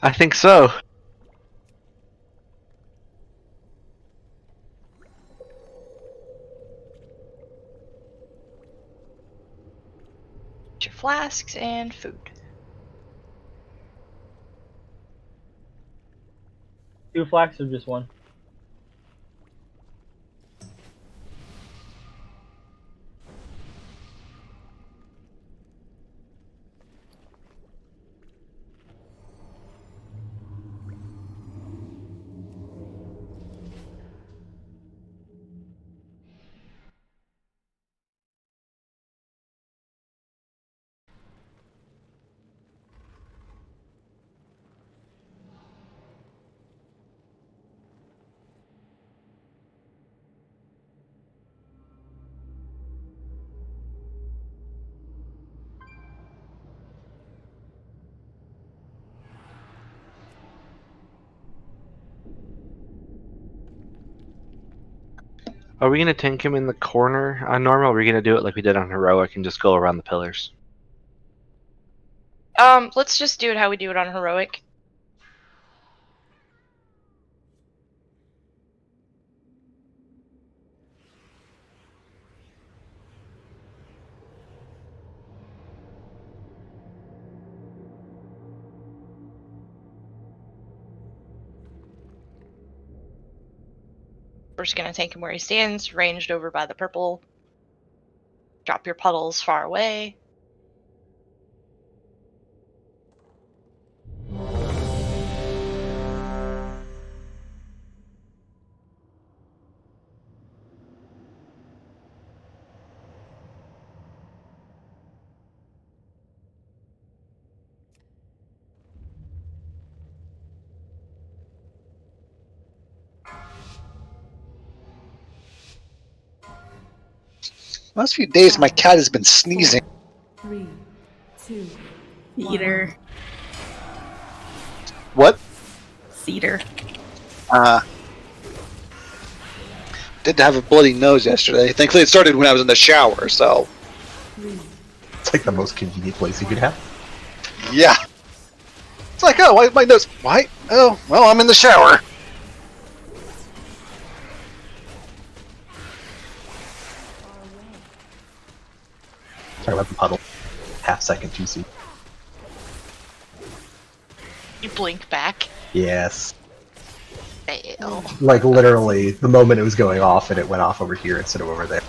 I think so. Get your flasks and food. 2 flasks or just 1? Are we gonna tank him in the corner on normal? Or are we gonna do it like we did on heroic and just go around the pillars? Let's just do it how we do it on heroic. We're just gonna tank him where he stands, ranged over by the purple. Drop your puddles far away. Last few days, my cat has been sneezing. 3, 2, Cedar. What? Cedar. Did have a bloody nose yesterday. Thankfully, it started when I was in the shower, so. 3, It's like the most convenient place you could have. Yeah. It's like, oh, why my nose? Why? Oh, well, I'm in the shower. Sorry about the puddle. Half second too soon. You blink back. Yes. Fail. Like literally, the moment it was going off, and it went off over here instead of over there.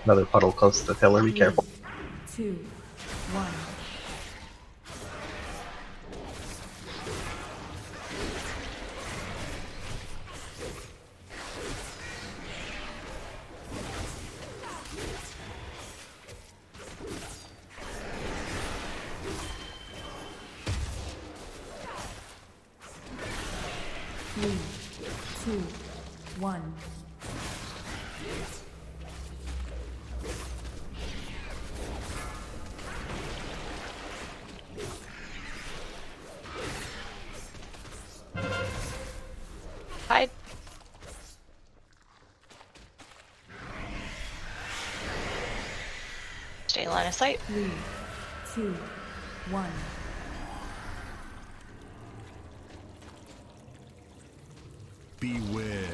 Another puddle close to the pillar, be careful. 2, 1. Three, 2, 1. Hide. Stay line of sight. 3, 2, 1. Beware.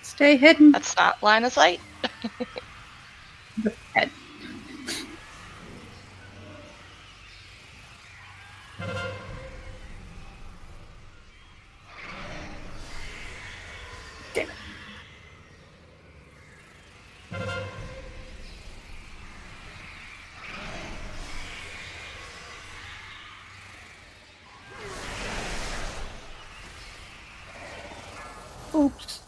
Stay hidden. That's not line of sight. Head. Damn it. Oops.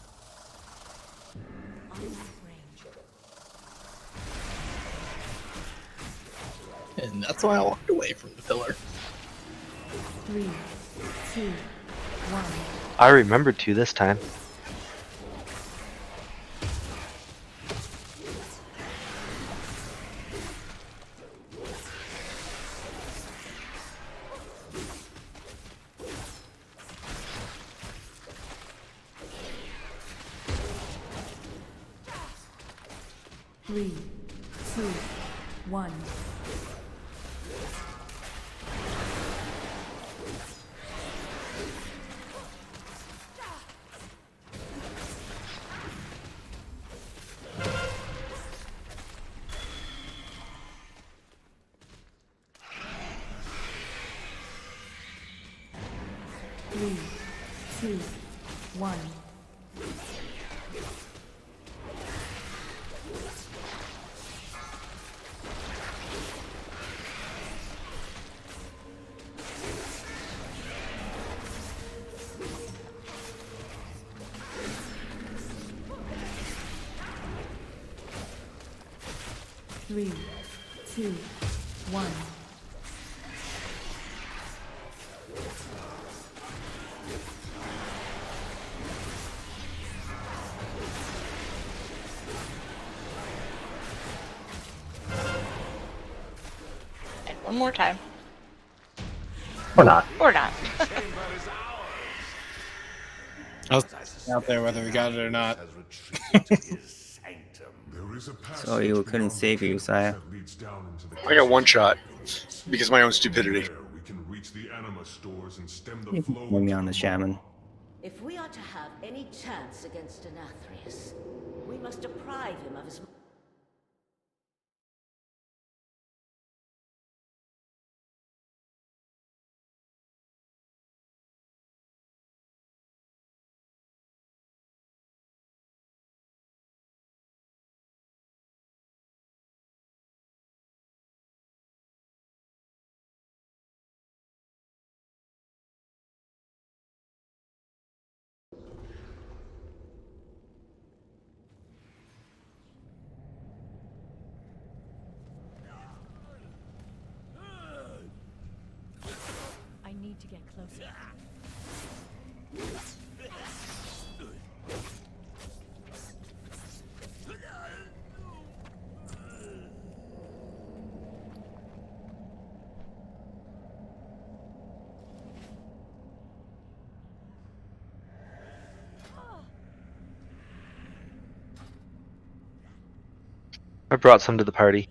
And that's why I walked away from the pillar. 3, 2, 1. I remembered to this time. 3, 2, 1. Three, two, one. Three, two, one. And one more time. Or not. Or not. I was out there whether we got it or not. So you couldn't save you, Xy. I got one shot because of my own stupidity. Put me on the shaman. If we are to have any chance against Anathrius, we must deprive him of his... I need to get closer. I brought some to the party.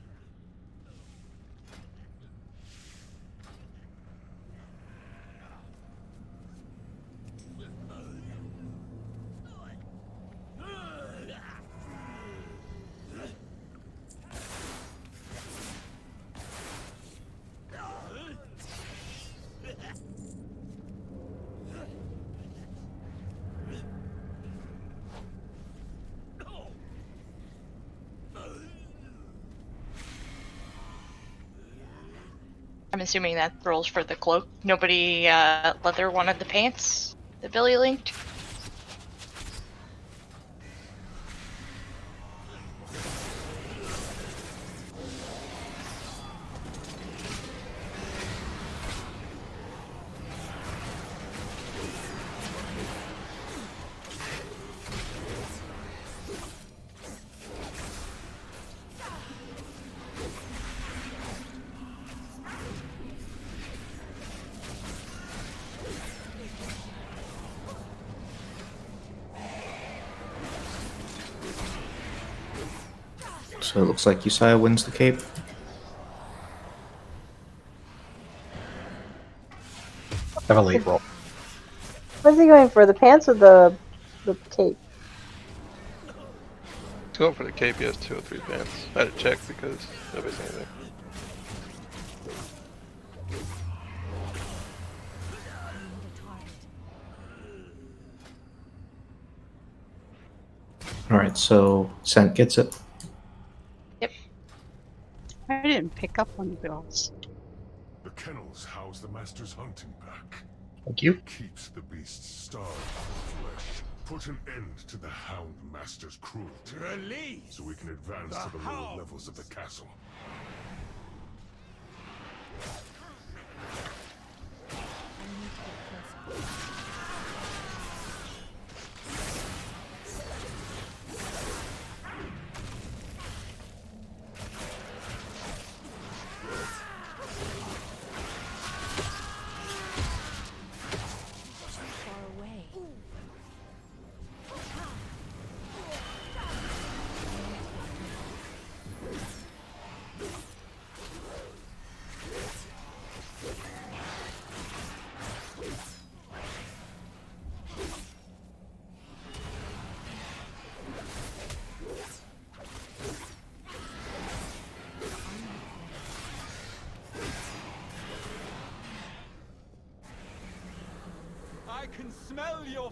I'm assuming that rolls for the cloak. Nobody leather wanted the pants that Billy linked. So it looks like Xy wins the cape. Have a late roll. What's he going for? The pants or the cape? He's going for the cape. He has 2 or 3 pants. I had to check because nobody's anything. Alright, so Scent gets it. I didn't pick up on those. The kennels house the master's hunting pack. Thank you. Keeps the beasts starved for flesh. Put an end to the Hound Master's cruelty. Release so we can advance to the lower levels of the castle.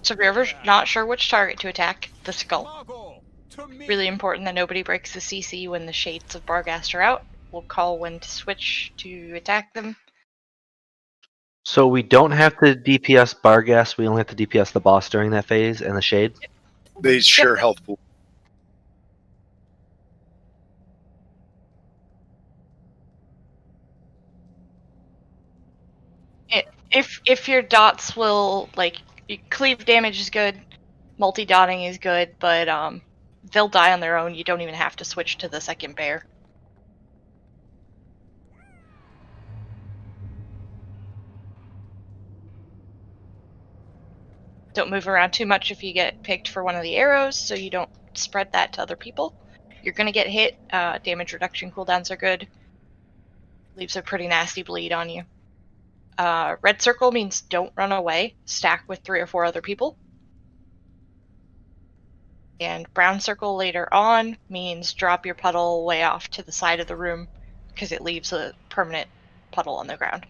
So if you're ever not sure which target to attack, the skull. Really important that nobody breaks the CC when the shades of Barghast are out. We'll call when to switch to attack them. So we don't have to DPS Barghast, we only have to DPS the boss during that phase and the shade. They share health pool. If your dots will, like, cleave damage is good, multi-dotting is good, but they'll die on their own. You don't even have to switch to the second bear. Don't move around too much if you get picked for one of the arrows, so you don't spread that to other people. You're gonna get hit. Damage reduction cooldowns are good. Leaves a pretty nasty bleed on you. Red circle means don't run away. Stack with 3 or 4 other people. And brown circle later on means drop your puddle way off to the side of the room because it leaves a permanent puddle on the ground.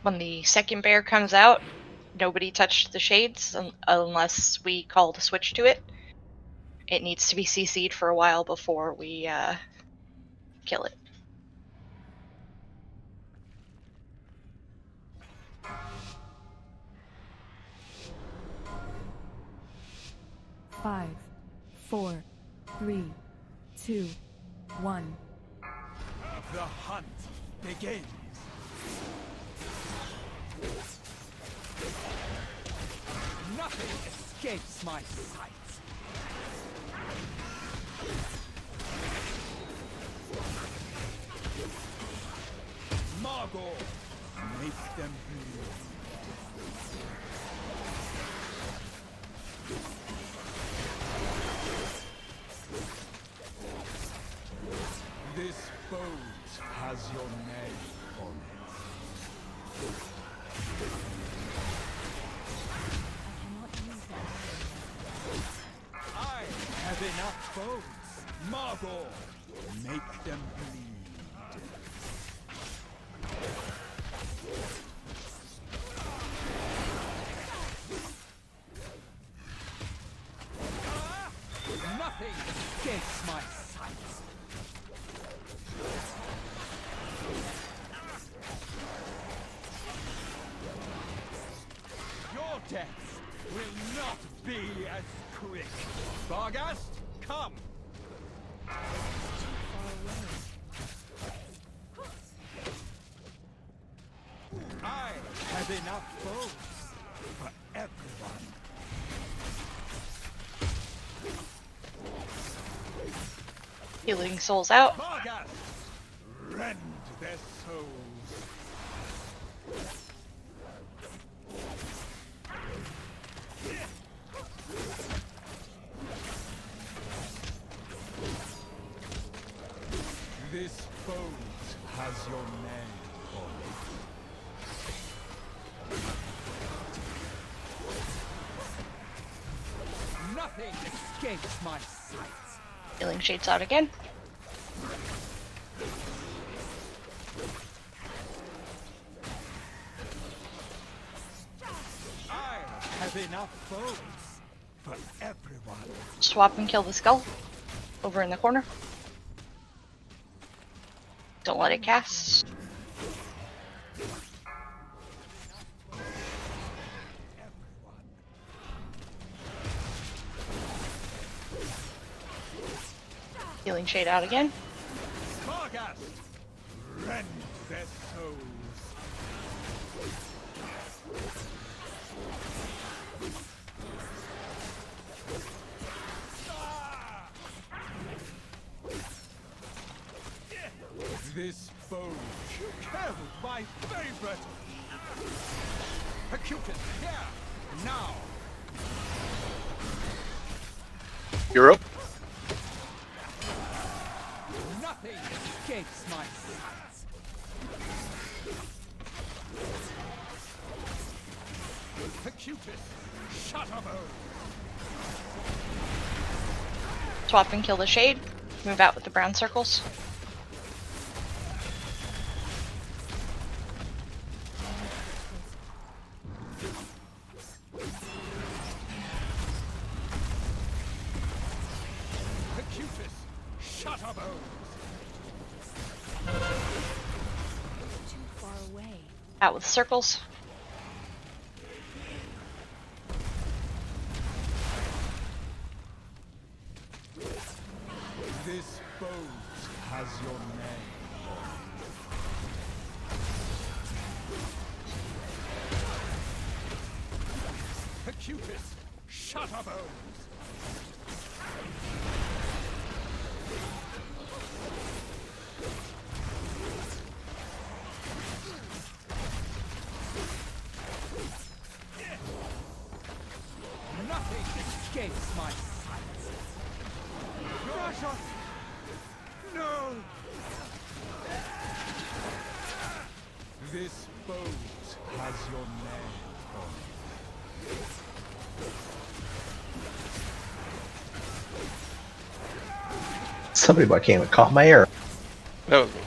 When the second bear comes out, nobody touched the shades unless we call to switch to it. It needs to be CC'd for a while before we kill it. Five, 4, 3, 2, 1. The hunt begins. Nothing escapes my sight. Margot, make them bleed. This boat has your name on it. I have enough boats. Margot, make them bleed. Nothing escapes my sight. Your death will not be as quick. Barghast, come! I have enough boats for everyone. Healing souls out. Barghast, rend their souls. This boat has your name on it. Nothing escapes my sight. Healing shades out again. I have enough boats for everyone. Swap and kill the skull. Over in the corner. Don't let it cast. Healing shade out again. Barghast, rend their souls. This boat killed my favorite. Percutus, here, now. You're up. Nothing escapes my sight. Swap and kill the shade. Move out with the brown circles. Out with circles. This boat has your name. Acutus, shut up, Bones. Nothing escapes my sight. Crush us! No! This boat has your name on it. Somebody came and caught my arrow. That was me.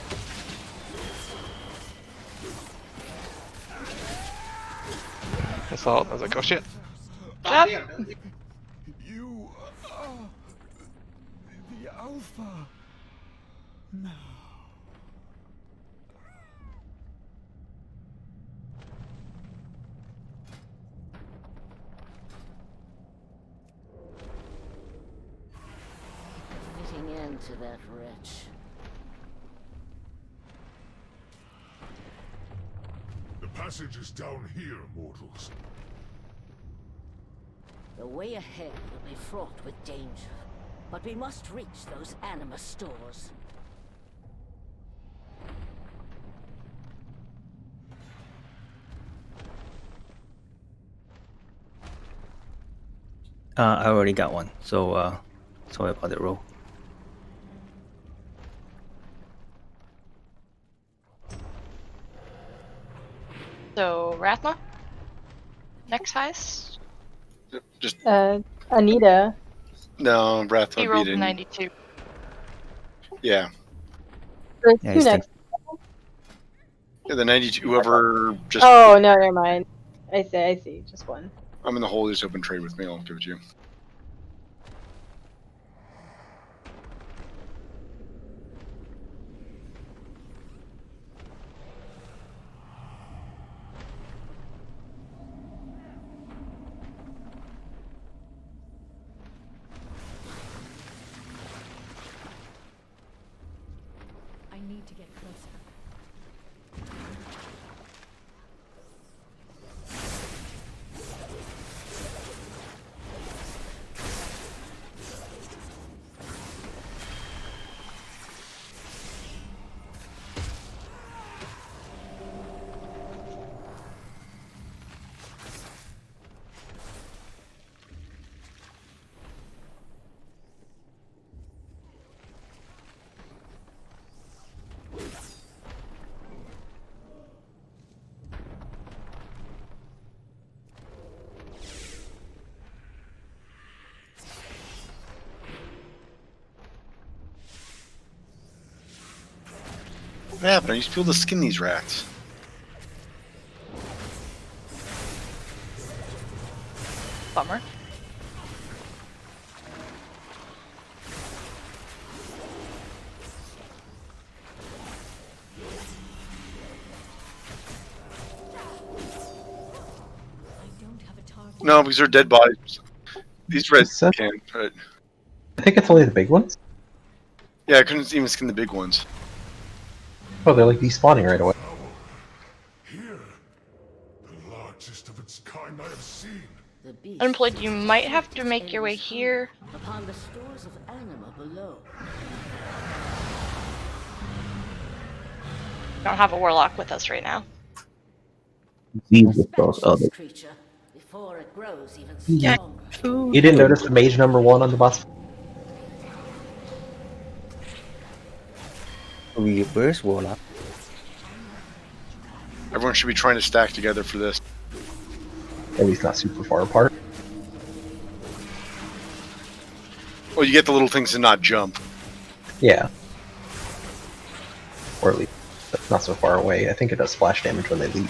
I saw it. I was like, oh shit. Yep. You are the Alpha. No. Fitting end to that wretch. The passage is down here, mortals. The way ahead will be fraught with danger, but we must reach those anima stores. I already got one, so sorry about the roll. So Rathma, next highest. Just Anita. no, Breath He would rolled be a in. 92. Yeah. There's Yeah, two he's next. Yeah, the 92. Whoever just. Oh no, never mind. I see. Just one. I'm in the hole. Just open trade with me. I'll give it to you. I need to get closer. What happened? I used to be able to skin these rats. Bummer. No, because they're dead bodies. These reds That's- can't. But I think it's only the big ones. yeah, I couldn't even skin the big ones. Oh, they're like despawning right away. Here, the largest of its kind I have seen. The beast Unemployed, you might have to make your way here. upon the stores of anima below. Don't have a warlock with us right now. Dispatch this creature before it grows even Yeah. stronger. You didn't notice the mage number 1 on the bus? Where's Warlock? Everyone should be trying to stack together for this. At least not super far apart. Well, you get the little things to not jump. Yeah. Or at least that's not so far away. I think it does splash damage when they leap.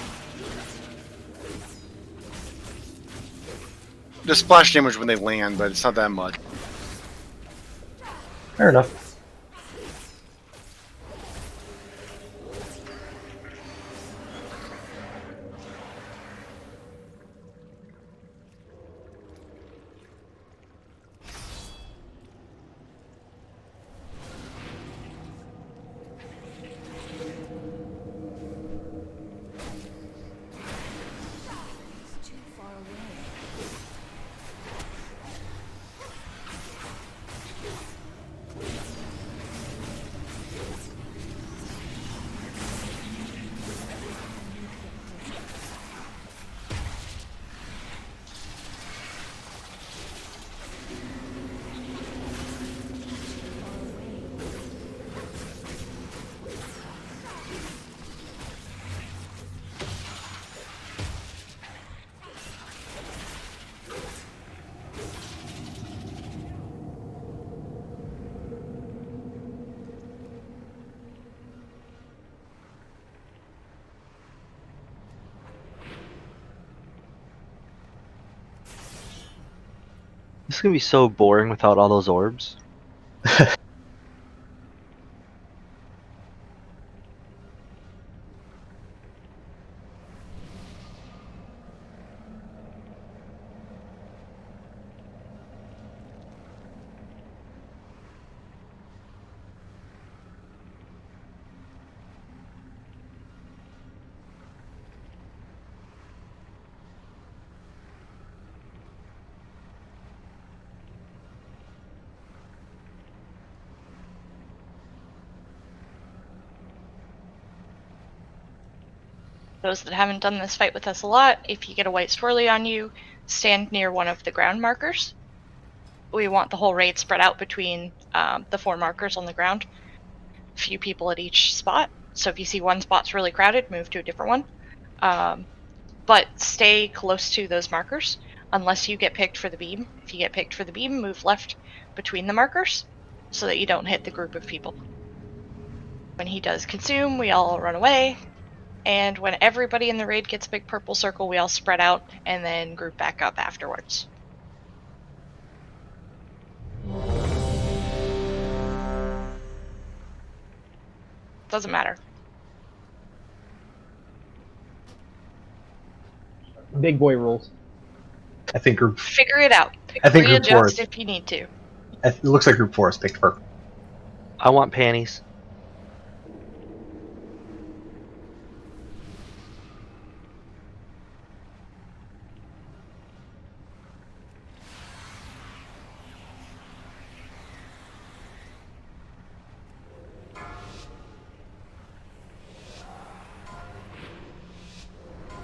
It does splash damage when they land, but it's not that much. Fair enough. This is gonna be so boring without all those orbs. Those that haven't done this fight with us a lot, if you get a white swirly on you, stand near one of the ground markers. We want the whole raid spread out between the 4 markers on the ground. A few people at each spot. So if you see one spot's really crowded, move to a different one. But stay close to those markers unless you get picked for the beam. If you get picked for the beam, move left between the markers so that you don't hit the group of people. When he does consume, we all run away. And when everybody in the raid gets a big purple circle, we all spread out and then group back up afterwards. Doesn't matter. Big boy rules. I think group. Figure it out. I think group 4 Readjust if you need to. It looks like group 4 is picked purple. I want panties.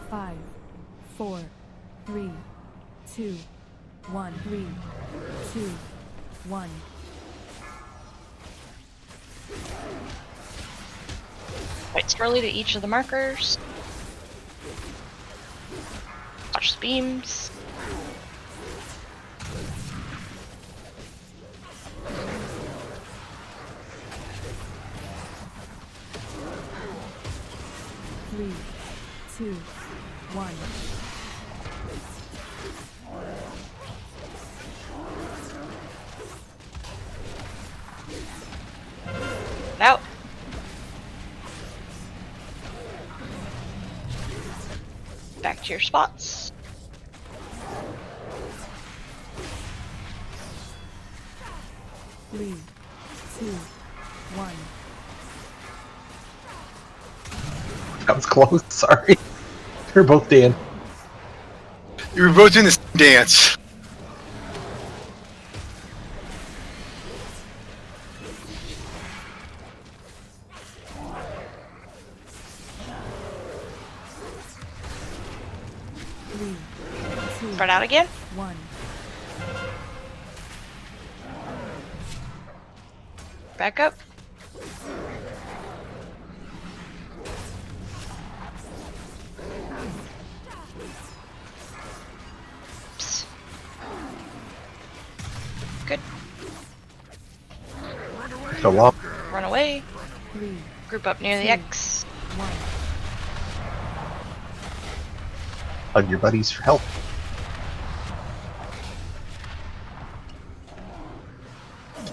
Five, 4, 3, 2, 1. 3, 2, 1. White swirly to each of the markers. Watch the beams. Three, 2, 1. Out. Back to your spots. Three, 2, 1. That was close, sorry. They're both Dan. You were both doing this dance. Three, 2, Spread out again. 1. Back up. Go up. Run away. 3, Group up near the 2, X. 1. Hug your buddies for help.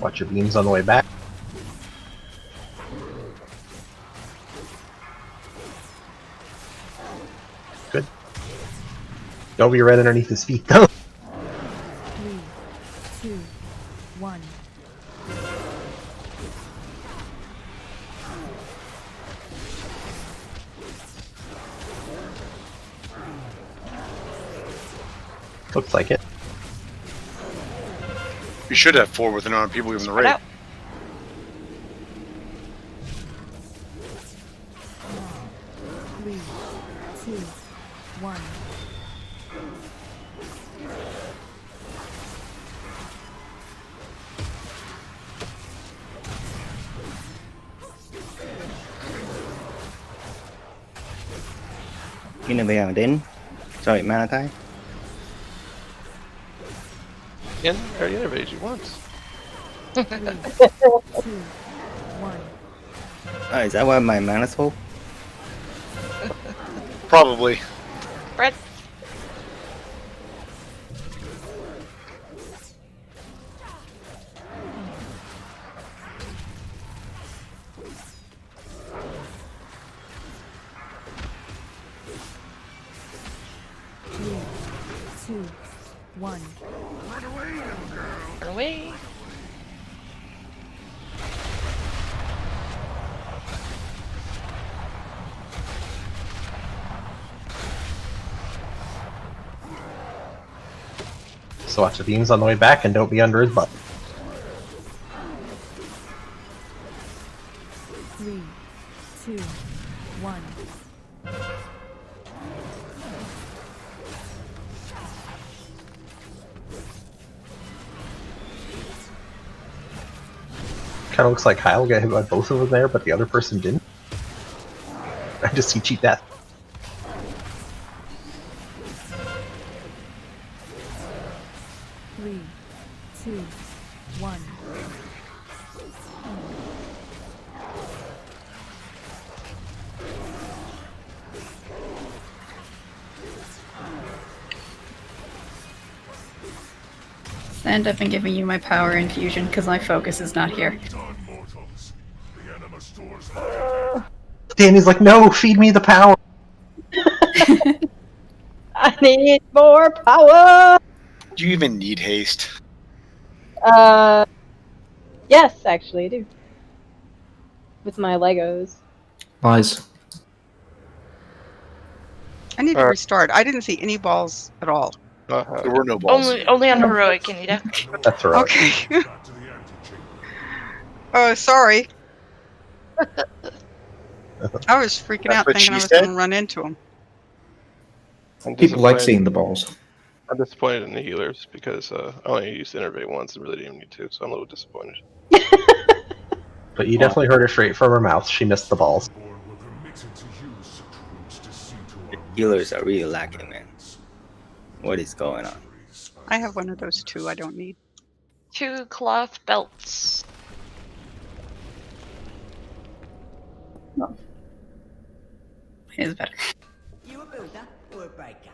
Watch your beams on the way back. Good. Don't be right underneath his feet, though. 3, 2, 1. Looks like it. You should have 4 with an amount of people giving the Spread raid. out. Three, two, one. Inerva đến. Sorry, mana tide. Yeah, I already innovated you once. 3, 2, 1. Oh, is that why my mana's full? Probably. Spread. Three, two, one. Run away. So watch the beams on the way back and don't be under his butt. 3, 2, 1. Kind of looks like Kyle got hit by both of them there, but the other person didn't. I just see cheat death. Three, two, one. And I've been giving you my power infusion because my focus is not here. Danny's like, no, feed me the power. I need more power. Do you even need haste? Yes, actually, I do. With my Legos. Lies. I need to restart. I didn't see any balls at all. There were no balls. Only on heroic, Anita. That's right. Okay. Oh, sorry. I was freaking That's out what thinking I she was said? going to run into him. I'm People like disappointed- seeing the balls. I'm disappointed in the healers because I only used Innervate once and really didn't even need to, so I'm a little disappointed. But you definitely heard her straight from her mouth. She missed the balls. The healers are really lacking, man. What is going on? I have one of those too. I don't need. 2 cloth belts. Is better. You a builder or a breaker?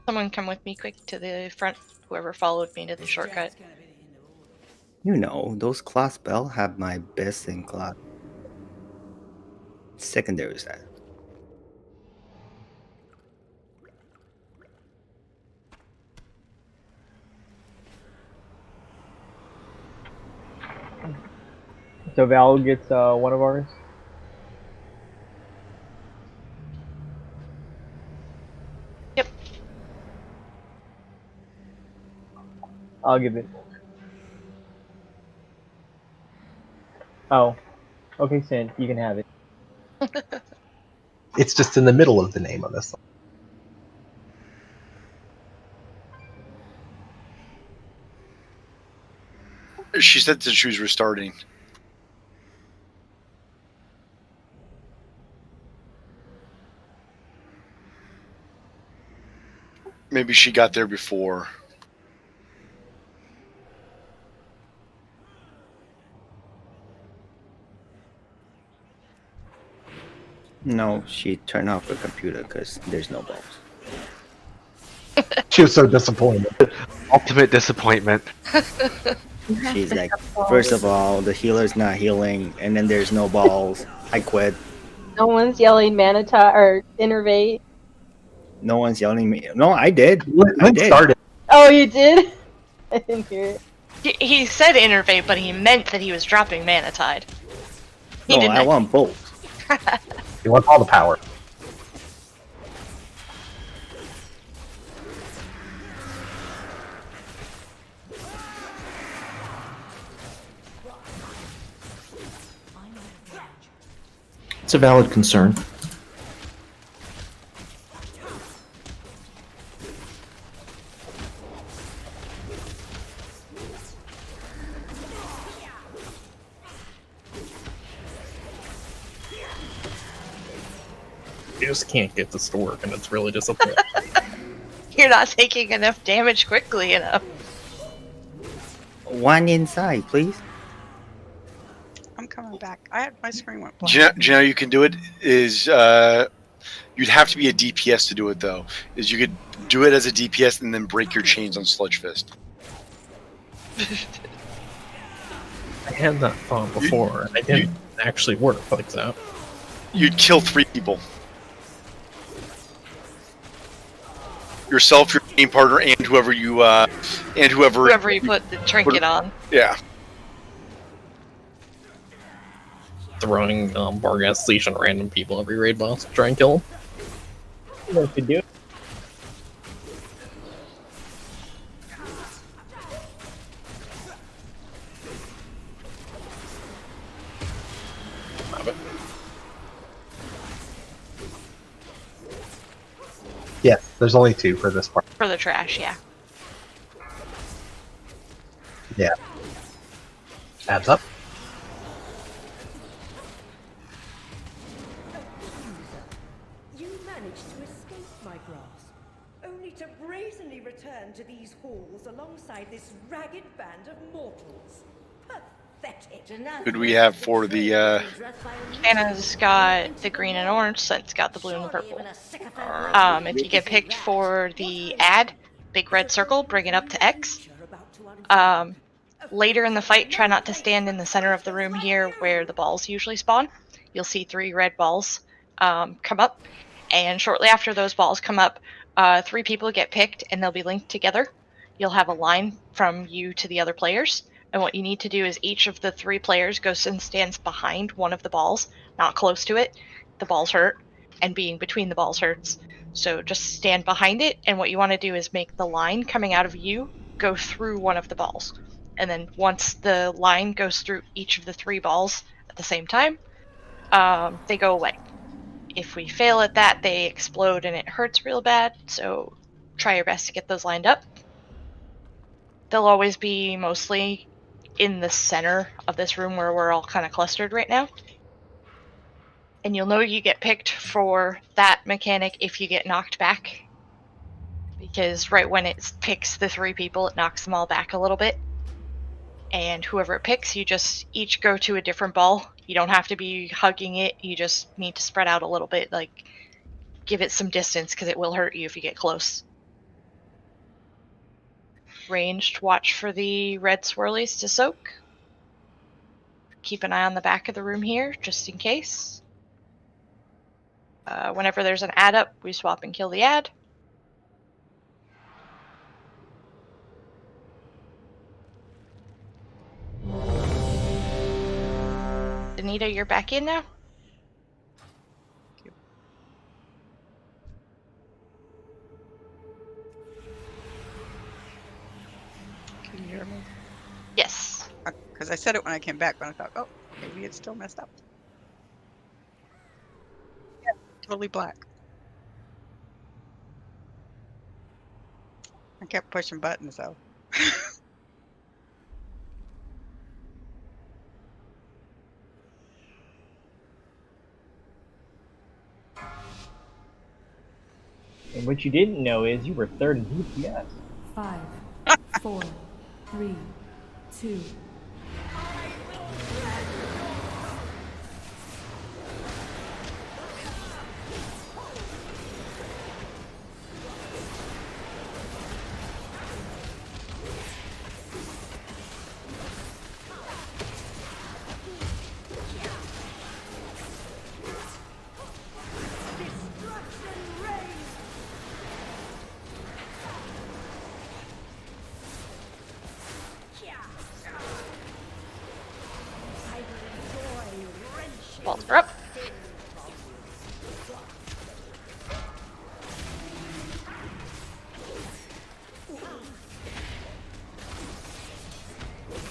Someone come with me quick to the front. Whoever followed me to the shortcut. You know, those class spell have my best in class secondary stat. So Val gets one of ours. Yep. I'll give it. Oh. Okay, Sin, you can have it. It's just in the middle of the name of this. She said that she was restarting. Maybe she got there before. No, she turned off the computer because there's no balls. She was so disappointed. Ultimate disappointment. She's like, first of all, the healer's not healing, and then there's no balls. I quit. No one's yelling Manita or Innervate. No one's yelling me. No, I did. I Lynn did. started. Oh, you did? I didn't hear it. He said Innervate, but he meant that he was dropping Manitide. He No, didn't. I want both. He wants all the power. It's a valid concern. You just can't get this to work, and it's really disappointing. You're not taking enough damage quickly enough. One inside, please. I'm coming back. My screen went blank. Do you know how you can do it? Is you'd have to be a DPS to do it though. Is you could do it as a DPS and then break your chains on Sludgefist. I had that thought before, and it didn't actually work like that. You'd kill 3 people. Yourself, your team partner, and whoever you put the trinket on. Yeah. Throwing Barghast Leash on random people every raid boss to try and kill them. What to do? Yes, there's only 2 for this part. For the trash, yeah. Yeah. Adds up. You managed to escape my grasp, only to brazenly return to these halls alongside this ragged band of mortals. Pathetic. Who do we have for the? Anna's got the green and orange, Sent's got the blue and the purple. If you get picked for the ad, big red circle, bring it up to X. Later in the fight, try not to stand in the center of the room here where the balls usually spawn. You'll see 3 red balls come up, and shortly after those balls come up, 3 people get picked and they'll be linked together. You'll have a line from you to the other players. And what you need to do is each of the 3 players goes and stands behind one of the balls, not close to it. The balls hurt, and being between the balls hurts. So just stand behind it, and what you want to do is make the line coming out of you go through one of the balls. And then once the line goes through each of the 3 balls at the same time, they go away. If we fail at that, they explode and it hurts real bad, so try your best to get those lined up. They'll always be mostly in the center of this room where we're all kind of clustered right now. And you'll know you get picked for that mechanic if you get knocked back. Because right when it picks the 3 people, it knocks them all back a little bit. And whoever it picks, you just each go to a different ball. You don't have to be hugging it, you just need to spread out a little bit, like give it some distance because it will hurt you if you get close. Ranged, watch for the red swirlies to soak. Keep an eye on the back of the room here, just in case. Whenever there's an ad up, we swap and kill the ad. Anita, you're back in now? Can you hear me? Yes. Because I said it when I came back, but I thought, oh, maybe it's still messed up. Yeah, totally black. I kept pushing buttons though. And what you didn't know is you were 3rd in DPS. 5, 4, 3, 2. Balls are up.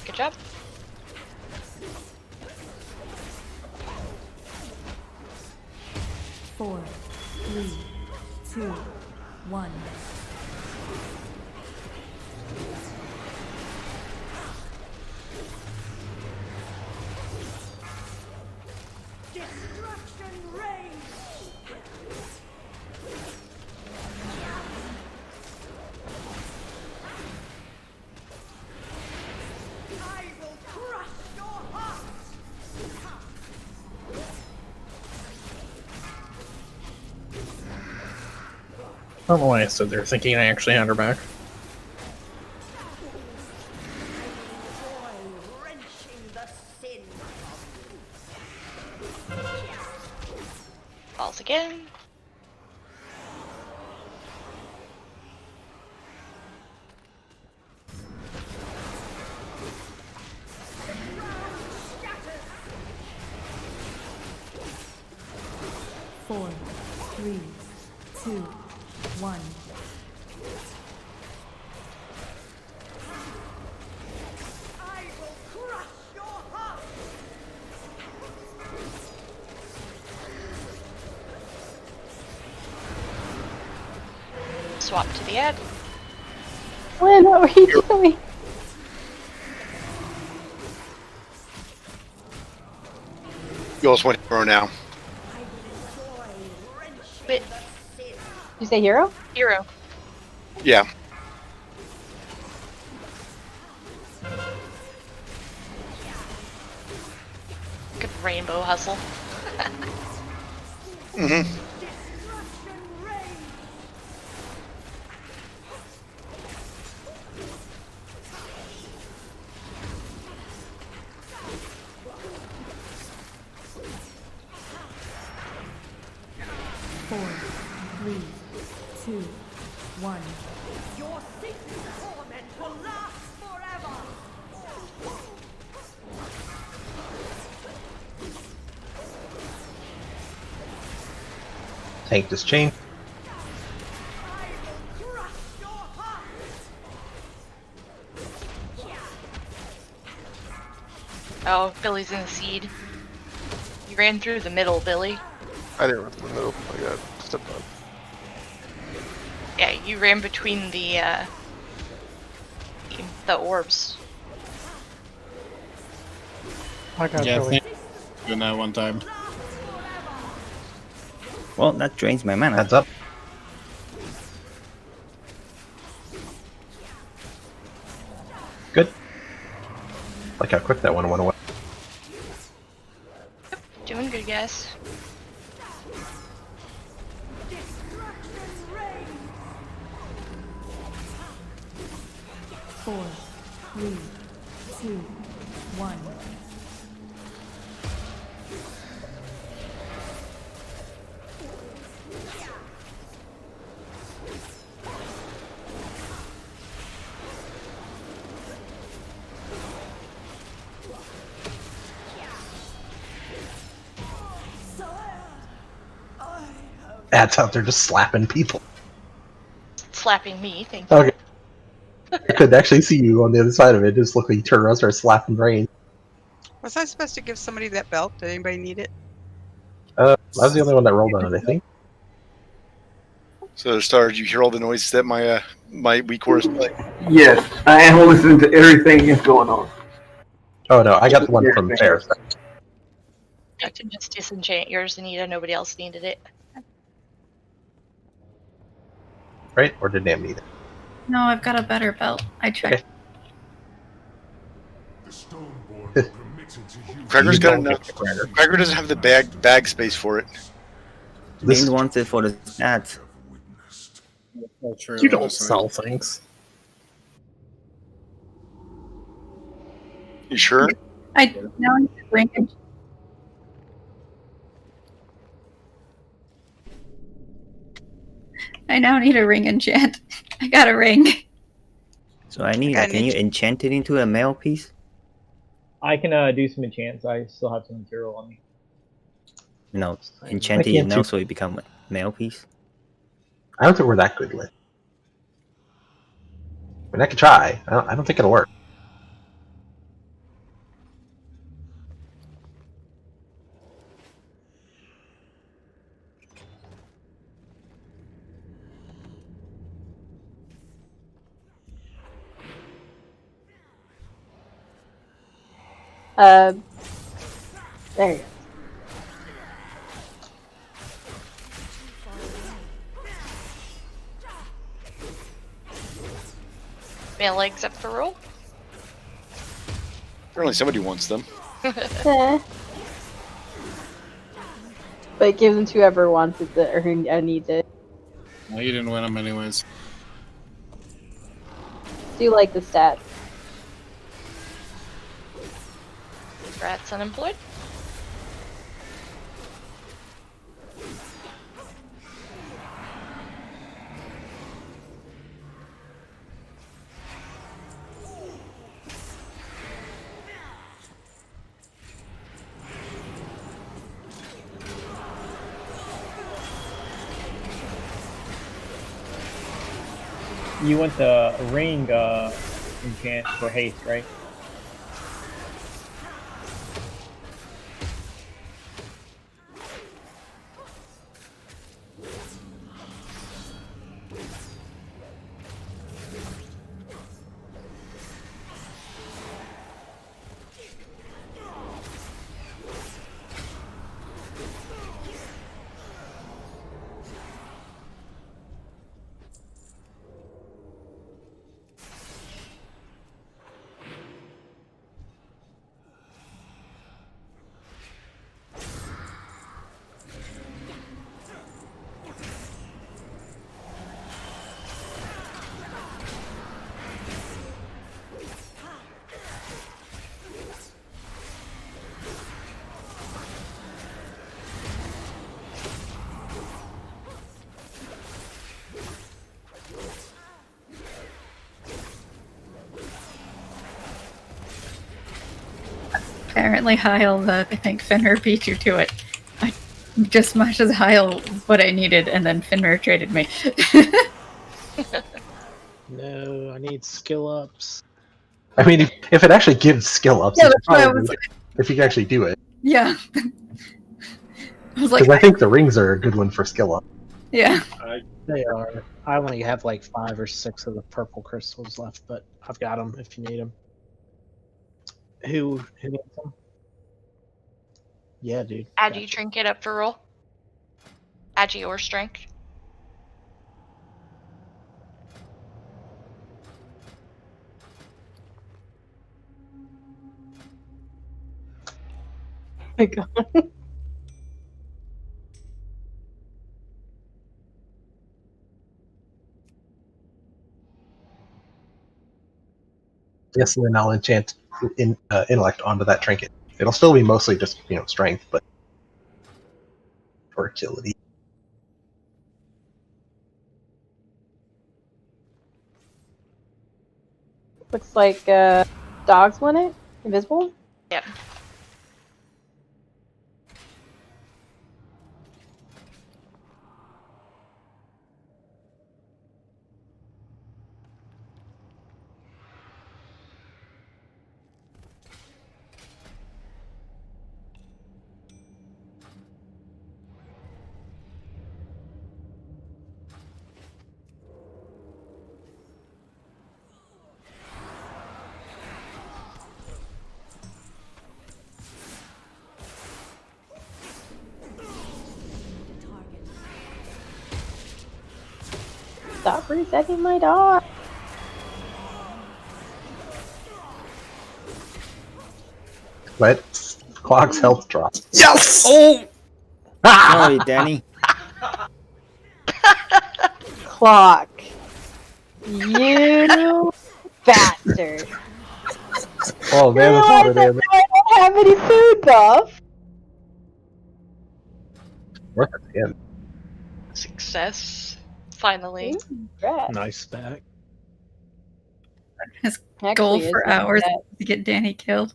Good job. Four, three, two, one. Destruction reigns! I will crush your heart! I don't know why I stood there thinking I actually had her back. Balls again. Four, three, two, one. I will crush your heart! Swap to the ad. Lynn, what were you doing? You also want hero now. Bit. Did you say hero? Hero. Yeah. Good rainbow hustle. Mm-hmm. Four, three, two, one. Your secret torment will last forever! Tank this chain. Oh, Billy's in the seed. You ran through the middle, Billy. I didn't run through the middle. I got stepped on. Yeah, you ran between the orbs. I got yeah, Billy. doing that one time. Well, that drains my mana. Heads up. Good. Like how quick that one went away. Doing good, guys. Four, three, two, one. Ad's out there just slapping people. Slapping me, thank you. Okay. I couldn't actually see you on the other side of it. It just looked like you turned around and started slapping Rain. Was I supposed to give somebody that belt? Did anybody need it? I was the only one that rolled on it, I think. So, Star, did you hear all the noises that my weak horse play? Yes, I am listening to everything that's going on. Oh no, I got the one from there. I can just disenchant yours, Anita. Nobody else needed it. Right? Or did Nam need it? No, I've got a better belt. I checked. Gregor's got enough. Gregor doesn't have the bag space for it. This wants it for the stats. You don't sell things. You sure? I now need a ring. I now need a ring enchant. I got a ring. So I need. Can you enchant it into a mail piece? I can do some enchants. I still have some material on me. enchanted, can't so you become a male piece. I don't think we're that good with. I mean, I could try. I don't think it'll work. There you go. Melee except for roll. Apparently somebody wants them. But give them to whoever wants it or who needs it. Well, you didn't win them anyways. Do you like the stat? Rat's unemployed. You want the ring enchant for haste, right? Apparently Heil, I think Fenrir beat you to it. I just much as Heil what I needed, and then Fenrir traded me. No, I need skill ups. I mean, if it actually gives skill ups, Yeah, it's that's why I probably was- if you can actually do it. Yeah. I was Because like, I think the rings are a good one for skill up. yeah. They are. I only have like 5 or 6 of the purple crystals left, but I've got them if you need them. Who needs them? Yeah, dude. Agi trinket up for roll. Agi or strength. My God. Yes, and then I'll enchant intellect onto that trinket. It'll still be mostly just strength, but for agility. Looks like dogs want it. Invisible. Yep. Stop resetting my dog. But Clock's health drops. Yes! Oh! Sorry, Danny. Clock. You bastard. Oh man, that's Realize water that damage. I don't have any food buff. Worth it again. Success. Finally. Nice back. His Actually, goal it's for not hours bad. to get Danny killed.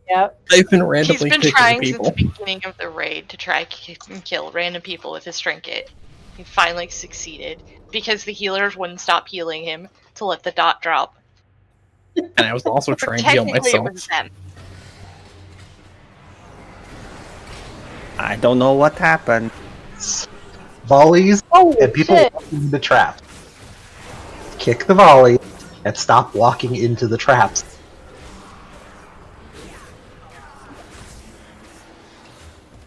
Yep. I've been He's randomly been picking trying people. since the beginning of the raid to try and kill random people with his trinket. He finally succeeded because the healers wouldn't stop healing him to let the dot drop. And I was also But trying to heal technically it myself. was them. I don't know what happened. Volleys and people shit. walking into traps. Kick the volley and stop walking into the traps.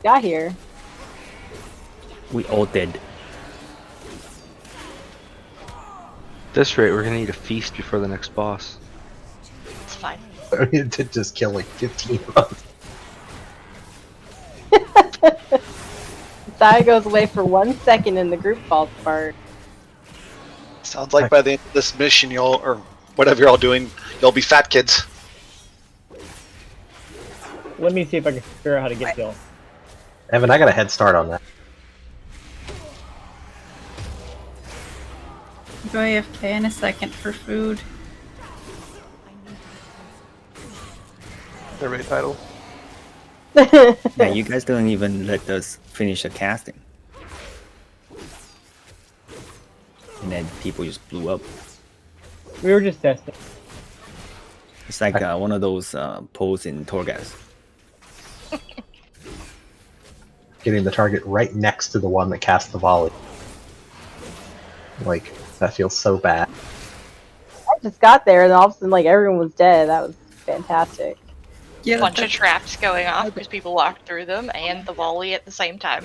Got here. We all did. At this rate, we're gonna need a feast before the next boss. It's fine. To just kill like 15 of them. Xy goes away for 1 second and the group falls apart. Sounds like by the end of this mission, you'll, or whatever you're all doing, you'll be fat kids. Let me see if I can figure out how to get Jill. Evan, I got a head start on that. Go AFK in a second for food. Everybody title. Yeah, you guys don't even let us finish the casting. And then people just blew up. We were just testing. It's like one of those polls in Torghast. Getting the target right next to the one that cast the volley. Like, that feels so bad. I just got there and all of a sudden, like, everyone was dead. That was fantastic. A bunch of traps going off because people walked through them, and the volley at the same time.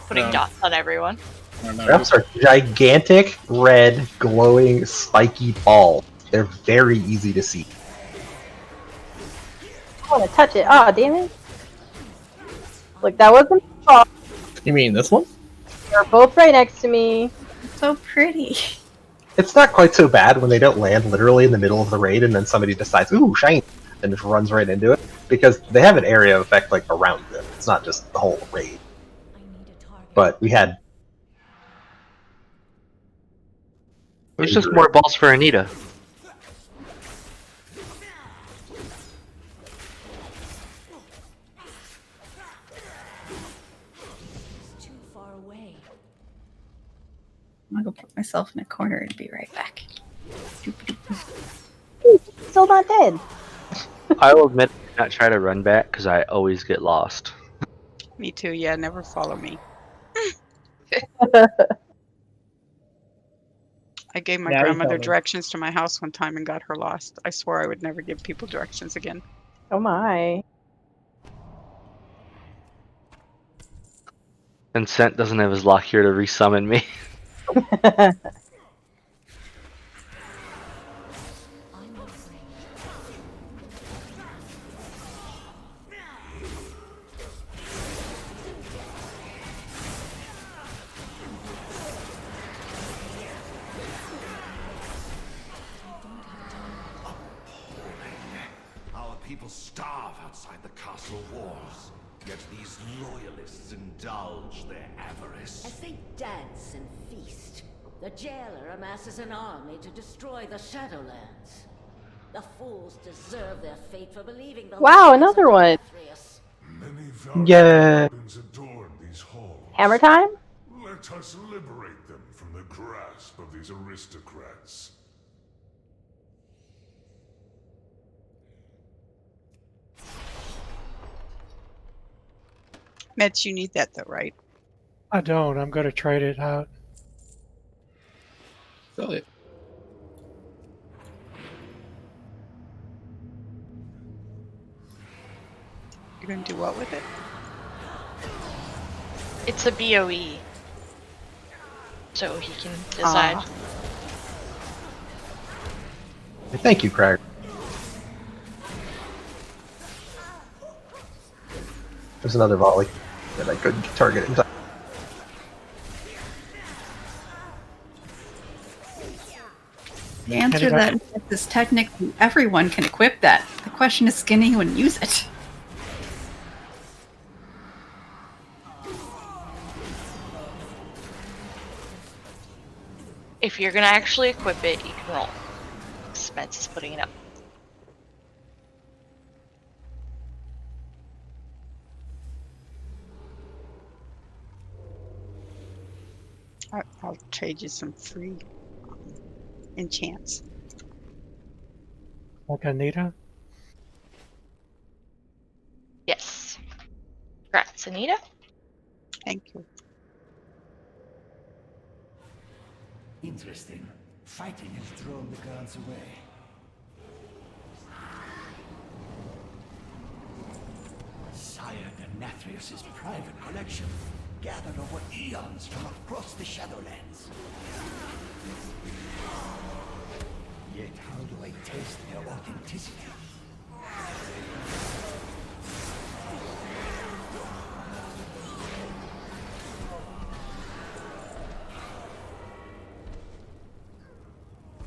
Putting dots on everyone. Traps are gigantic, red, glowing, spiky balls. They're very easy to see. I want to touch it. Oh, damn it. Look, that wasn't my fault. You mean this one? They're both right next to me. So pretty. It's not quite so bad when they don't land literally in the middle of the raid and then somebody decides, ooh, shiny, and just runs right into it. Because they have an area effect like around them. It's not just the whole raid. But we had... There's just more balls for Anita. Too far away. I'll go put myself in a corner and be right back. Still not dead. I will admit, I not try to run back because I always get lost. Me too, yeah, never follow me. I gave my Now you grandmother tell me. directions to my house one time and got her lost. I swore I would never give people directions again. Oh my. And Scent doesn't have his lock here to resummon me. Our people starve outside the castle walls, yet these loyalists indulge their avarice. As they dance and feast, the jailer amasses an army to destroy the Shadowlands. The fools deserve their fate for believing the Wow, lies another of one. Demetrius. Many valiant Yeah. weapons adorn these halls. Hammer time? Let us liberate them from the grasp of these aristocrats. Mets, you need that though, right? I don't. I'm going to trade it out. Sell it. You're gonna do what with it? It's a BOE. So he can decide. Thank you, Craig. There's another volley that I couldn't target in time. The answer to that is technically everyone can equip that. The question is, can anyone use it? If you're gonna actually equip it, you can roll. Smets is putting it up. I'll trade you some free enchants. Like Anita? Yes. Congrats, Anita. Thank you. Interesting. Fighting has thrown the gods away. Sire Nathrius' private collection, gathered over eons from across the Shadowlands. Yet how do I taste their authenticity?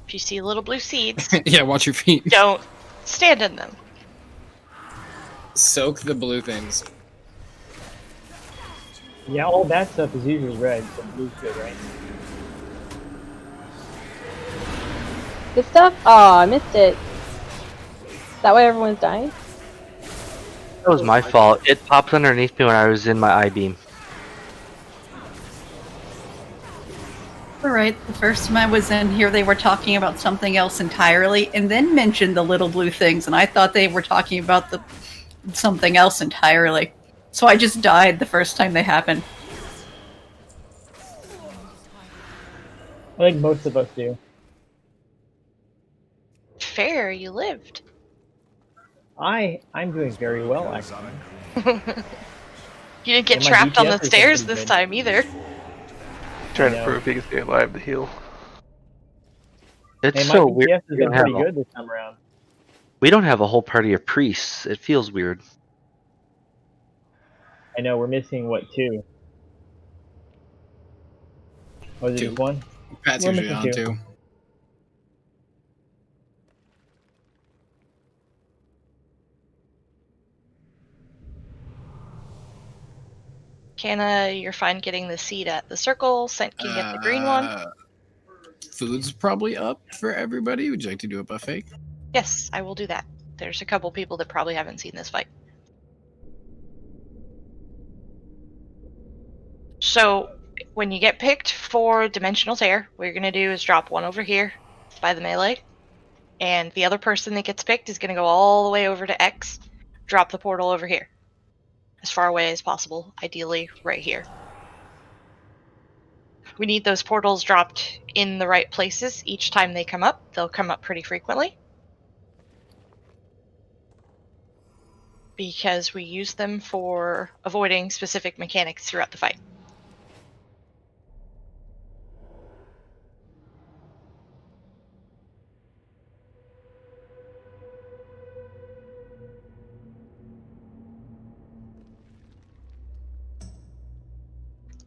If you see little blue seeds, Yeah, watch your feet. don't stand in them. Soak the blue things. Yeah, all that stuff is usually red, so blue's good, right? Good stuff? Aw, I missed it. Is that why everyone's dying? That was my fault. It popped underneath me when I was in my I-beam. Alright, the first time I was in here, they were talking about something else entirely, and then mentioned the little blue things, and I thought they were talking about the something else entirely. So I just died the first time they happened. I think most of us do. Fair, you lived. I'm doing very well, actually. You didn't get And my trapped on DPS the has been stairs pretty this good. time either. Trying I to know. prove he can stay alive to heal. It's And my so DPS weird. has We been don't have pretty a- good this time around. We don't have a whole party of priests. It feels weird. I know, we're missing, what, 2? Was it Two. just 1? Pat's We're usually missing on 2. too. Canna, you're fine getting the seed at the circle. Scent can get the green one. Food's probably up for everybody. Would you like to do a buffet? Yes, I will do that. There's a couple people that probably haven't seen this fight. So, when you get picked for Dimensional Tear, what you're going to do is drop one over here by the melee, and the other person that gets picked is going to go all the way over to X, drop the portal over here. As far away as possible, ideally right here. We need those portals dropped in the right places each time they come up. They'll come up pretty frequently, because we use them for avoiding specific mechanics throughout the fight.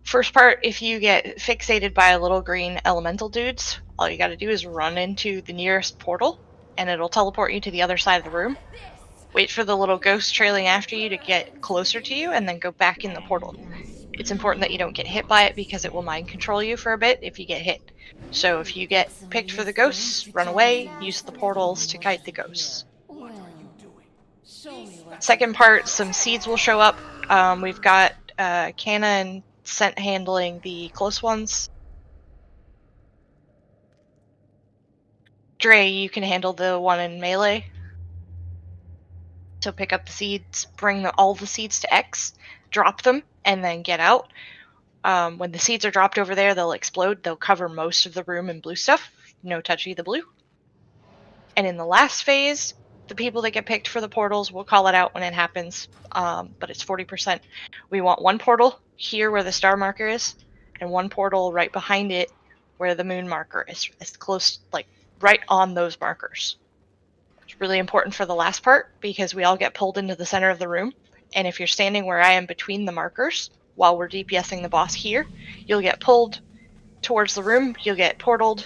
First part, if you get fixated by little green elemental dudes, all you gotta do is run into the nearest portal, and it'll teleport you to the other side of the room. Wait for the little ghost trailing after you to get closer to you, and then go back in the portal. It's important that you don't get hit by it, because it will mind control you for a bit if you get hit. So if you get picked for the ghosts, run away, use the portals to kite the ghosts. Second part, some seeds will show up. We've got Canna and Scent handling the close ones. Dre, you can handle the one in melee. So pick up the seeds, bring all the seeds to X, drop them, and then get out. When the seeds are dropped over there, they'll explode. They'll cover most of the room in blue stuff. No touchy the blue. And in the last phase, the people that get picked for the portals, we'll call it out when it happens, but it's 40%. We want one portal here where the star marker is, and one portal right behind it where the moon marker is. It's close, like right on those markers. It's really important for the last part, because we all get pulled into the center of the room, and if you're standing where I am between the markers while we're DPSing the boss here, you'll get pulled towards the room, you'll get portaled,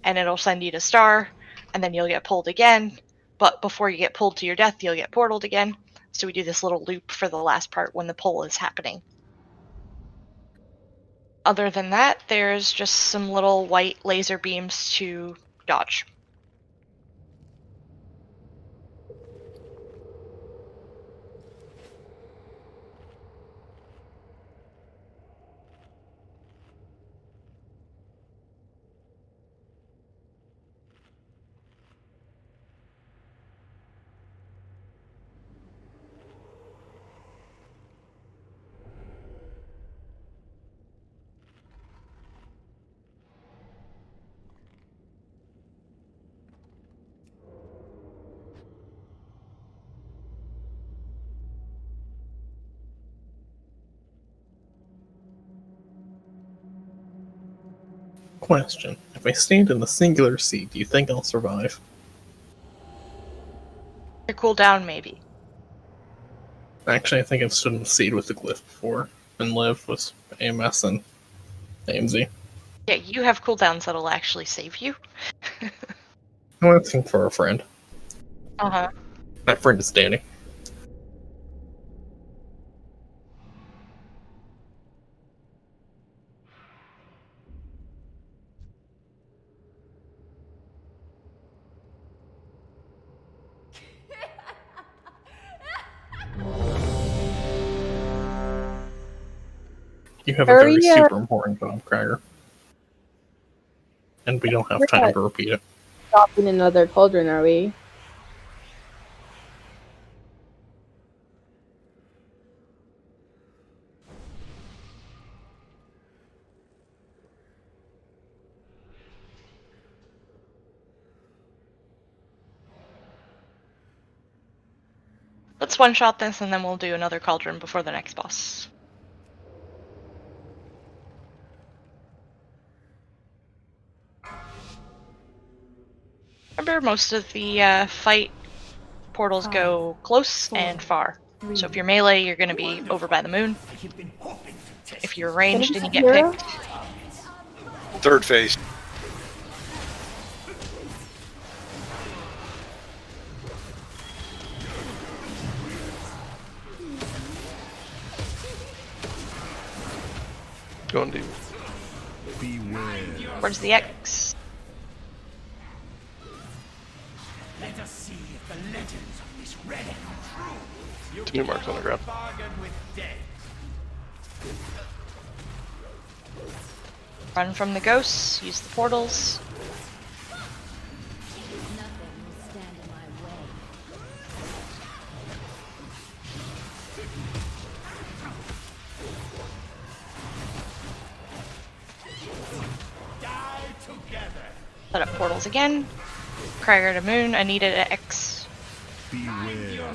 and it'll send you to star, and then you'll get pulled again, but before you get pulled to your death, you'll get portaled again. So we do this little loop for the last part when the pull is happening. Other than that, there's just some little white laser beams to dodge. Question. If I stand in the singular seat, do you think I'll survive? Your cooldown, maybe. Actually, I think I've stood in the seat with the glyph before and lived with AMS and AMZ. Yeah, you have cooldowns that'll actually save you. I'm asking for a friend. Uh-huh. My friend is Danny. You have a very super important job, Cragger. And we don't have time to repeat it. Dropping another cauldron, are we? Let's one-shot this and then we'll do another cauldron before the next boss. Remember, most of the fight portals go close and far. So if you're melee, you're going to be over by the moon. If you're ranged and you get picked... Third phase. Going deep. Where's the X? Let us see if the legends of this relic are true. Two new marks on the ground. Run from the ghosts, use the portals. Set up portals again. Crier to moon, I needed an X. Beware.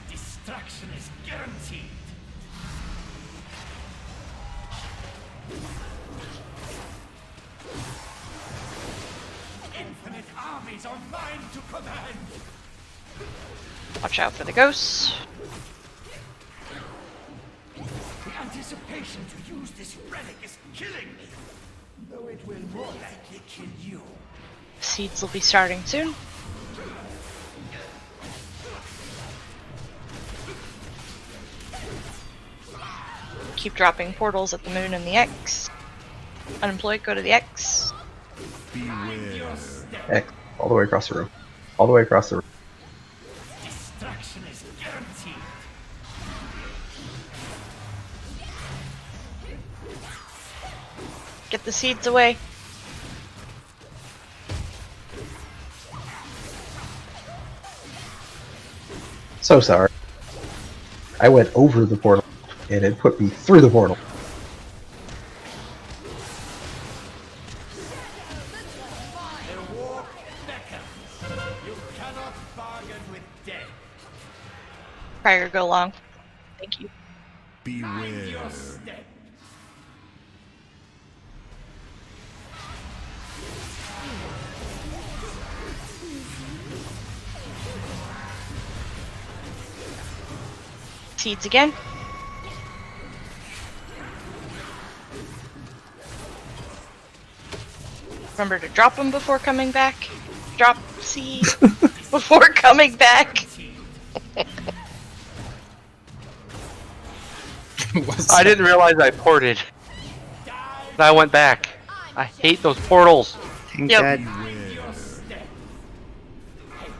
Destruction is guaranteed. Infinite armies are mine to command. Watch out for the ghosts. The anticipation to use this relic is killing me. Though it will more likely kill you. Seeds will be starting soon. Keep dropping portals at the moon and the X. Unemployed, go to the X. Beware. X, all the way across the room. All the way across the room. Destruction is guaranteed. Get the seeds away. So sorry. I went over the portal, and it put me through the portal. The war beckons. You cannot bargain with death. Crier, go long. Thank you. Beware. Seeds again. Remember to drop them before coming back. Drop seed before coming back. I didn't realize I ported. And I went back. I hate those portals. Yep. I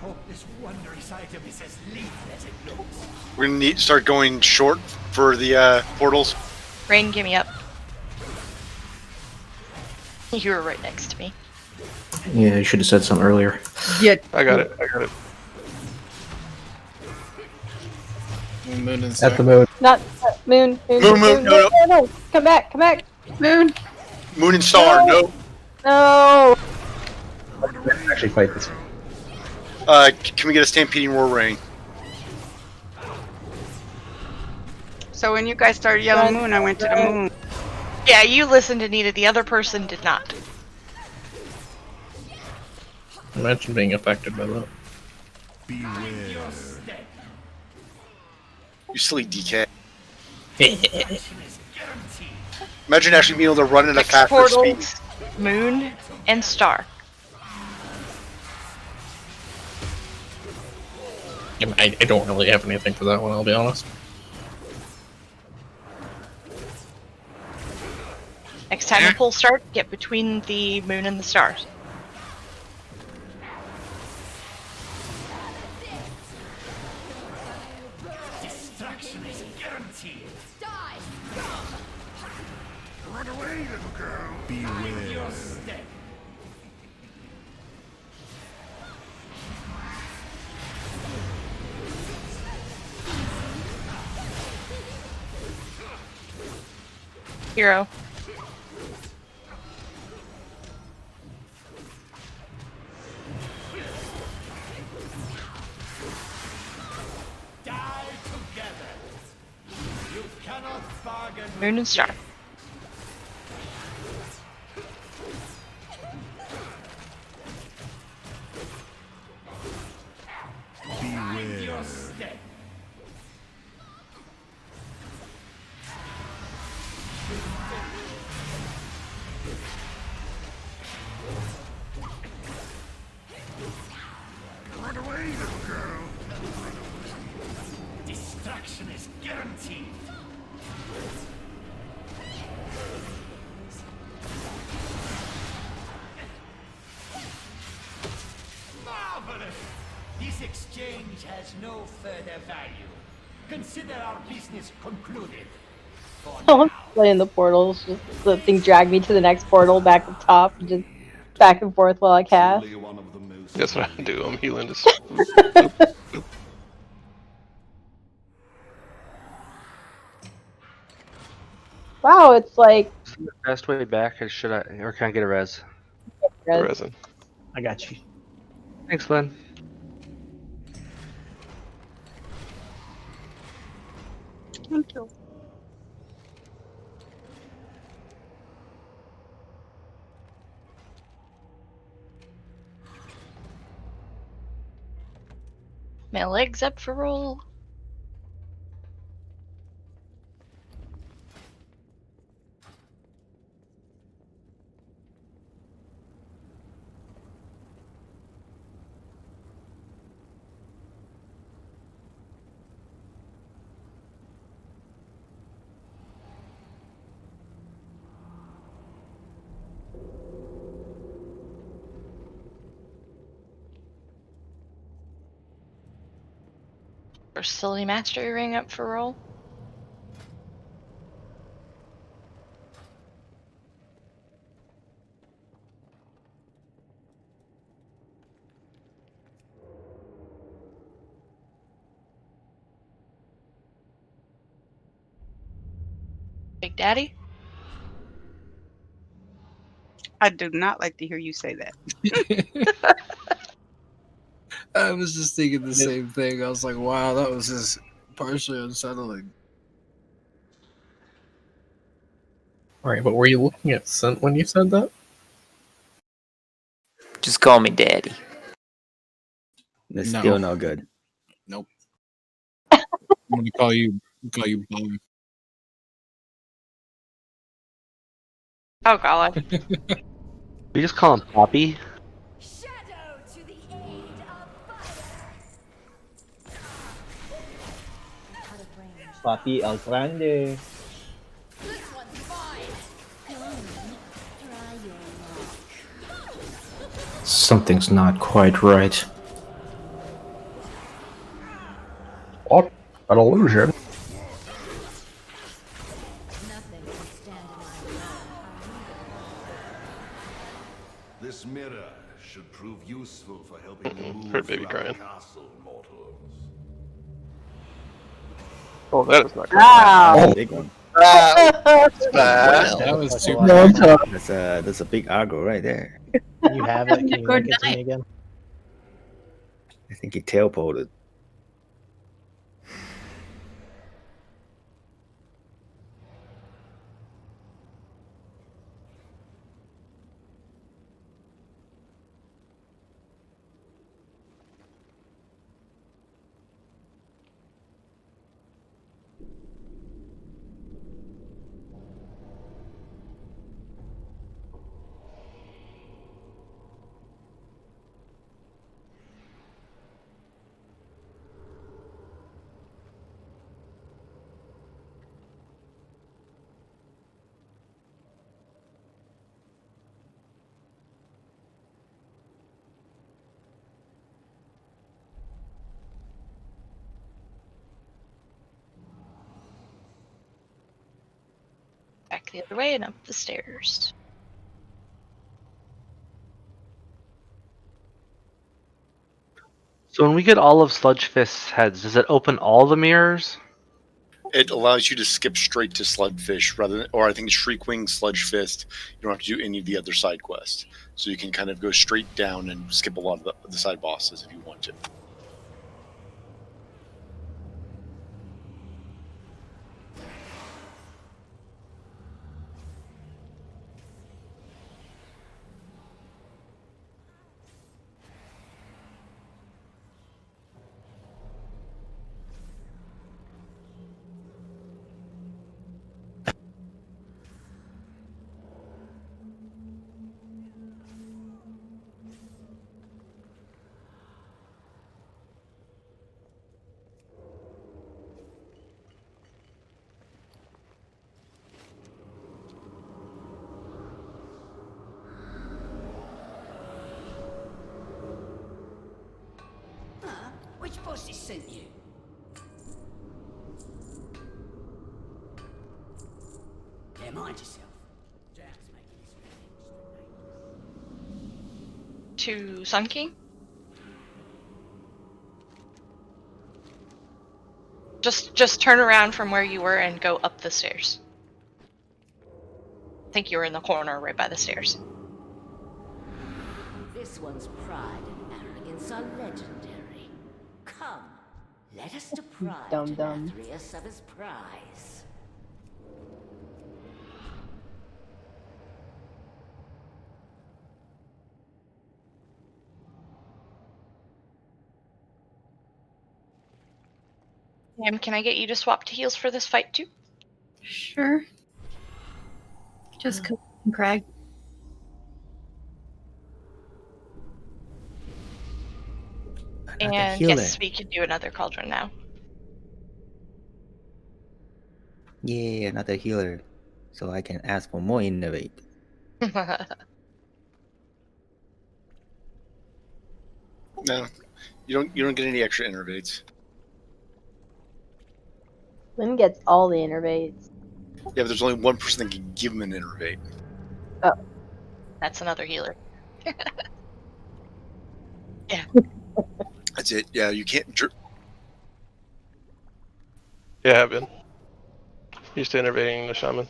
hope this wondrous item is as lethal as it looks. We're gonna need to start going short for the portals. Rain, give me up. You were right next to me. Yeah, you should have said something earlier. Yeah. I got it. I got it. Moon and At the moon. Not moon. No. Come back. Moon. Moon and star. No. No. Let's actually fight this. Can we get a stampeding roar rain? So when you guys started yelling moon, I went to the moon. Yeah, you listened to Nita. The other person did not. Imagine being affected by that. You silly DK. Imagine actually being able to run at a faster Portals, speed. moon, and star. I don't really have anything for that one, I'll be honest. Next time the pull starts, get between the moon and the stars. Destruction is guaranteed. Run away, little girl. Beware your step. Hero. Die together. You cannot bargain. Moon and star. Beware your step. Run away, little girl. Destruction is guaranteed. Marvelous! This exchange has no further value. Consider our business concluded. I'm playing the portals. Just the thing drag me to the next portal back up top, and just back and forth while I cast. That's what I do. I'm healing this. Wow, it's like The best way back is or can I get a res? Resin. I got you. Thanks, Lynn. Thank you. My legs up for roll. Facility Mastery ring up for roll. Big Daddy? I do not like to hear you say that. I was just thinking the same thing. I was like, wow, that was just partially unsettling. Alright, but were you looking at Scent when you said that? Just call me Daddy. It's No. still no good. Nope. I'm gonna call you Bob. Oh god. We just call him Poppy. Papi El Grande. Something's not quite right. What? An illusion? This mirror should prove useful for helping you move Her baby throughout crying. the castle, mortals. Oh, that is not good. Wow. Big one. That was too That's a big aggro right there. You have it. Can you link it to me again? I think he tailported. Back the other way and up the stairs. So when we get all of Sludgefist's heads, does it open all the mirrors? It allows you to skip straight to Sludgefish rather than, or I think Shriekwing, Sludgefist. You don't have to do any of the other side quests, so you can kind of go straight down and skip a lot of the side bosses if you want to. Which boss has sent you? Yeah, mind yourself. Jack's making this To Sun King? Just turn around from where you were and go up the stairs. I think you were in the corner right by the stairs. This one's pride and arrogance are legendary. Come, let us deprive Nathria of his prize. Can I get you to swap to heals for this fight too? Sure. Just Craig. And healer. yes, we can do another cauldron now. Yeah, another healer. So I can ask for more innovate. No, you don't get any extra innervates. Lynn gets all the innervates. Yeah, but there's only one person that can give him an innervate. Oh. That's another healer. Yeah. That's it. Yeah, you can't. Yeah, I've been used to innervating the shaman.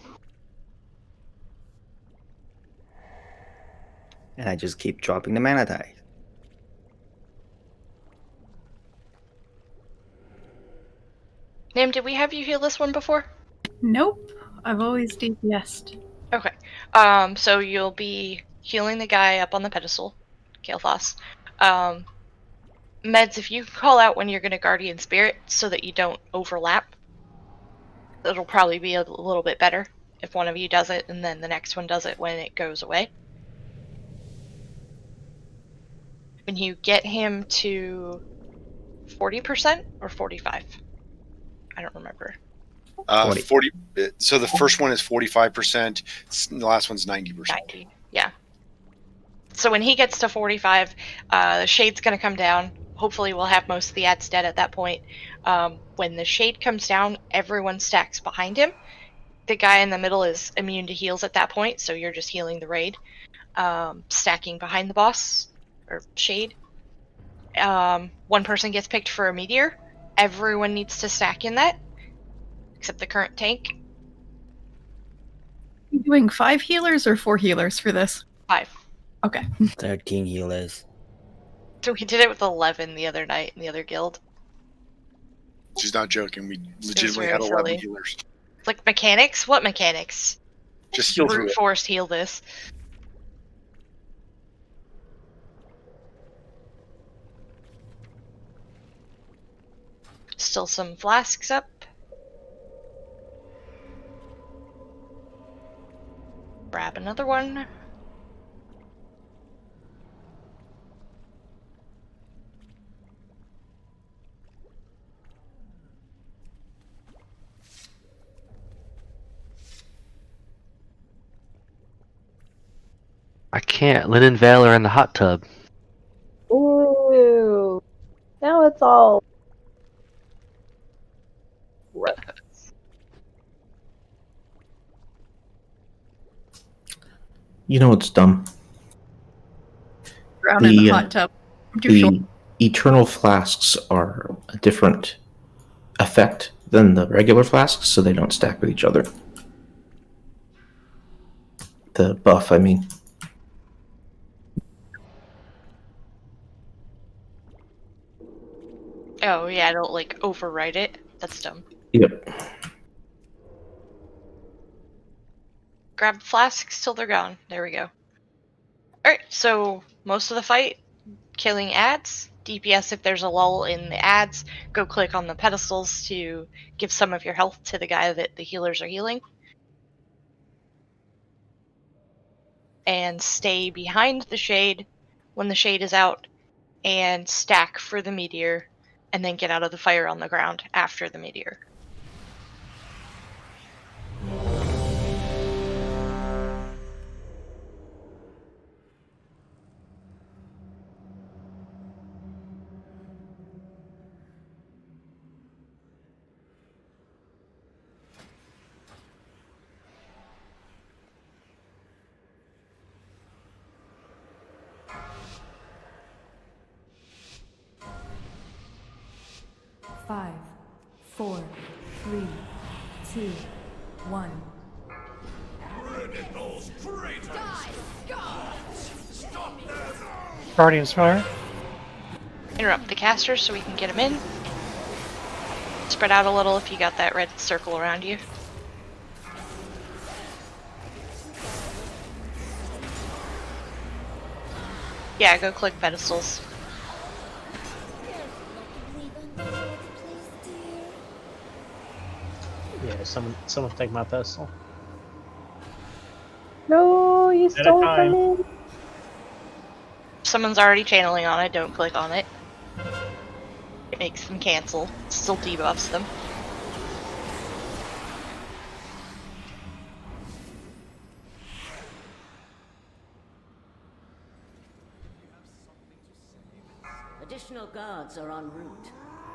And I just keep dropping the mana die. Nim, did we have you heal this one before? Nope. I've always DPS'd. Okay. So you'll be healing the guy up on the pedestal, Kael'thas. Meds, if you call out when you're going to Guardian Spirit so that you don't overlap, it'll probably be a little bit better if one of you does it and then the next one does it when it goes away. When you get him to 40% or 45? I don't remember. 40. So the first one is 45%. The last one's 90%. 90. Yeah. So when he gets to 45, the shade's going to come down. Hopefully we'll have most of the ads dead at that point. When the shade comes down, everyone stacks behind him. The guy in the middle is immune to heals at that point, so you're just healing the raid. Stacking behind the boss, or shade. One person gets picked for a meteor. Everyone needs to stack in that, except the current tank. You doing 5 healers or 4 healers for this? 5. Okay. 13 healers. So we did it with 11 the other night in the other guild. She's not joking. We legitimately had 11 healers. It's like mechanics? What mechanics? Just heal through Brute it. force heal this. Still some flasks up. Grab another one. I can't. Lynn and Vale are in the hot tub. Ooh. Now it's all. You know it's dumb. Drown in the hot tub. I'm too short. The eternal flasks are a different effect than the regular flasks, so they don't stack with each other. The buff, I mean. Oh yeah, don't like overwrite it. That's dumb. Yep. Grab the flasks till they're gone. There we go. Alright, so most of the fight, killing ads. DPS if there's a lull in the ads. Go click on the pedestals to give some of your health to the guy that the healers are healing. And stay behind the shade when the shade is out. And stack for the meteor. And then get out of the fire on the ground after the meteor. Five, 4, 3, 2, 1. Guardian's Fire. Interrupt the casters so we can get them in. Spread out a little if you got that red circle around you. Yeah, go click pedestals. Yeah, someone take my pedestal. No, you stole it from me. Someone's already channeling on it, don't click on it. It makes them cancel. Still debuffs them. Additional guards are en route.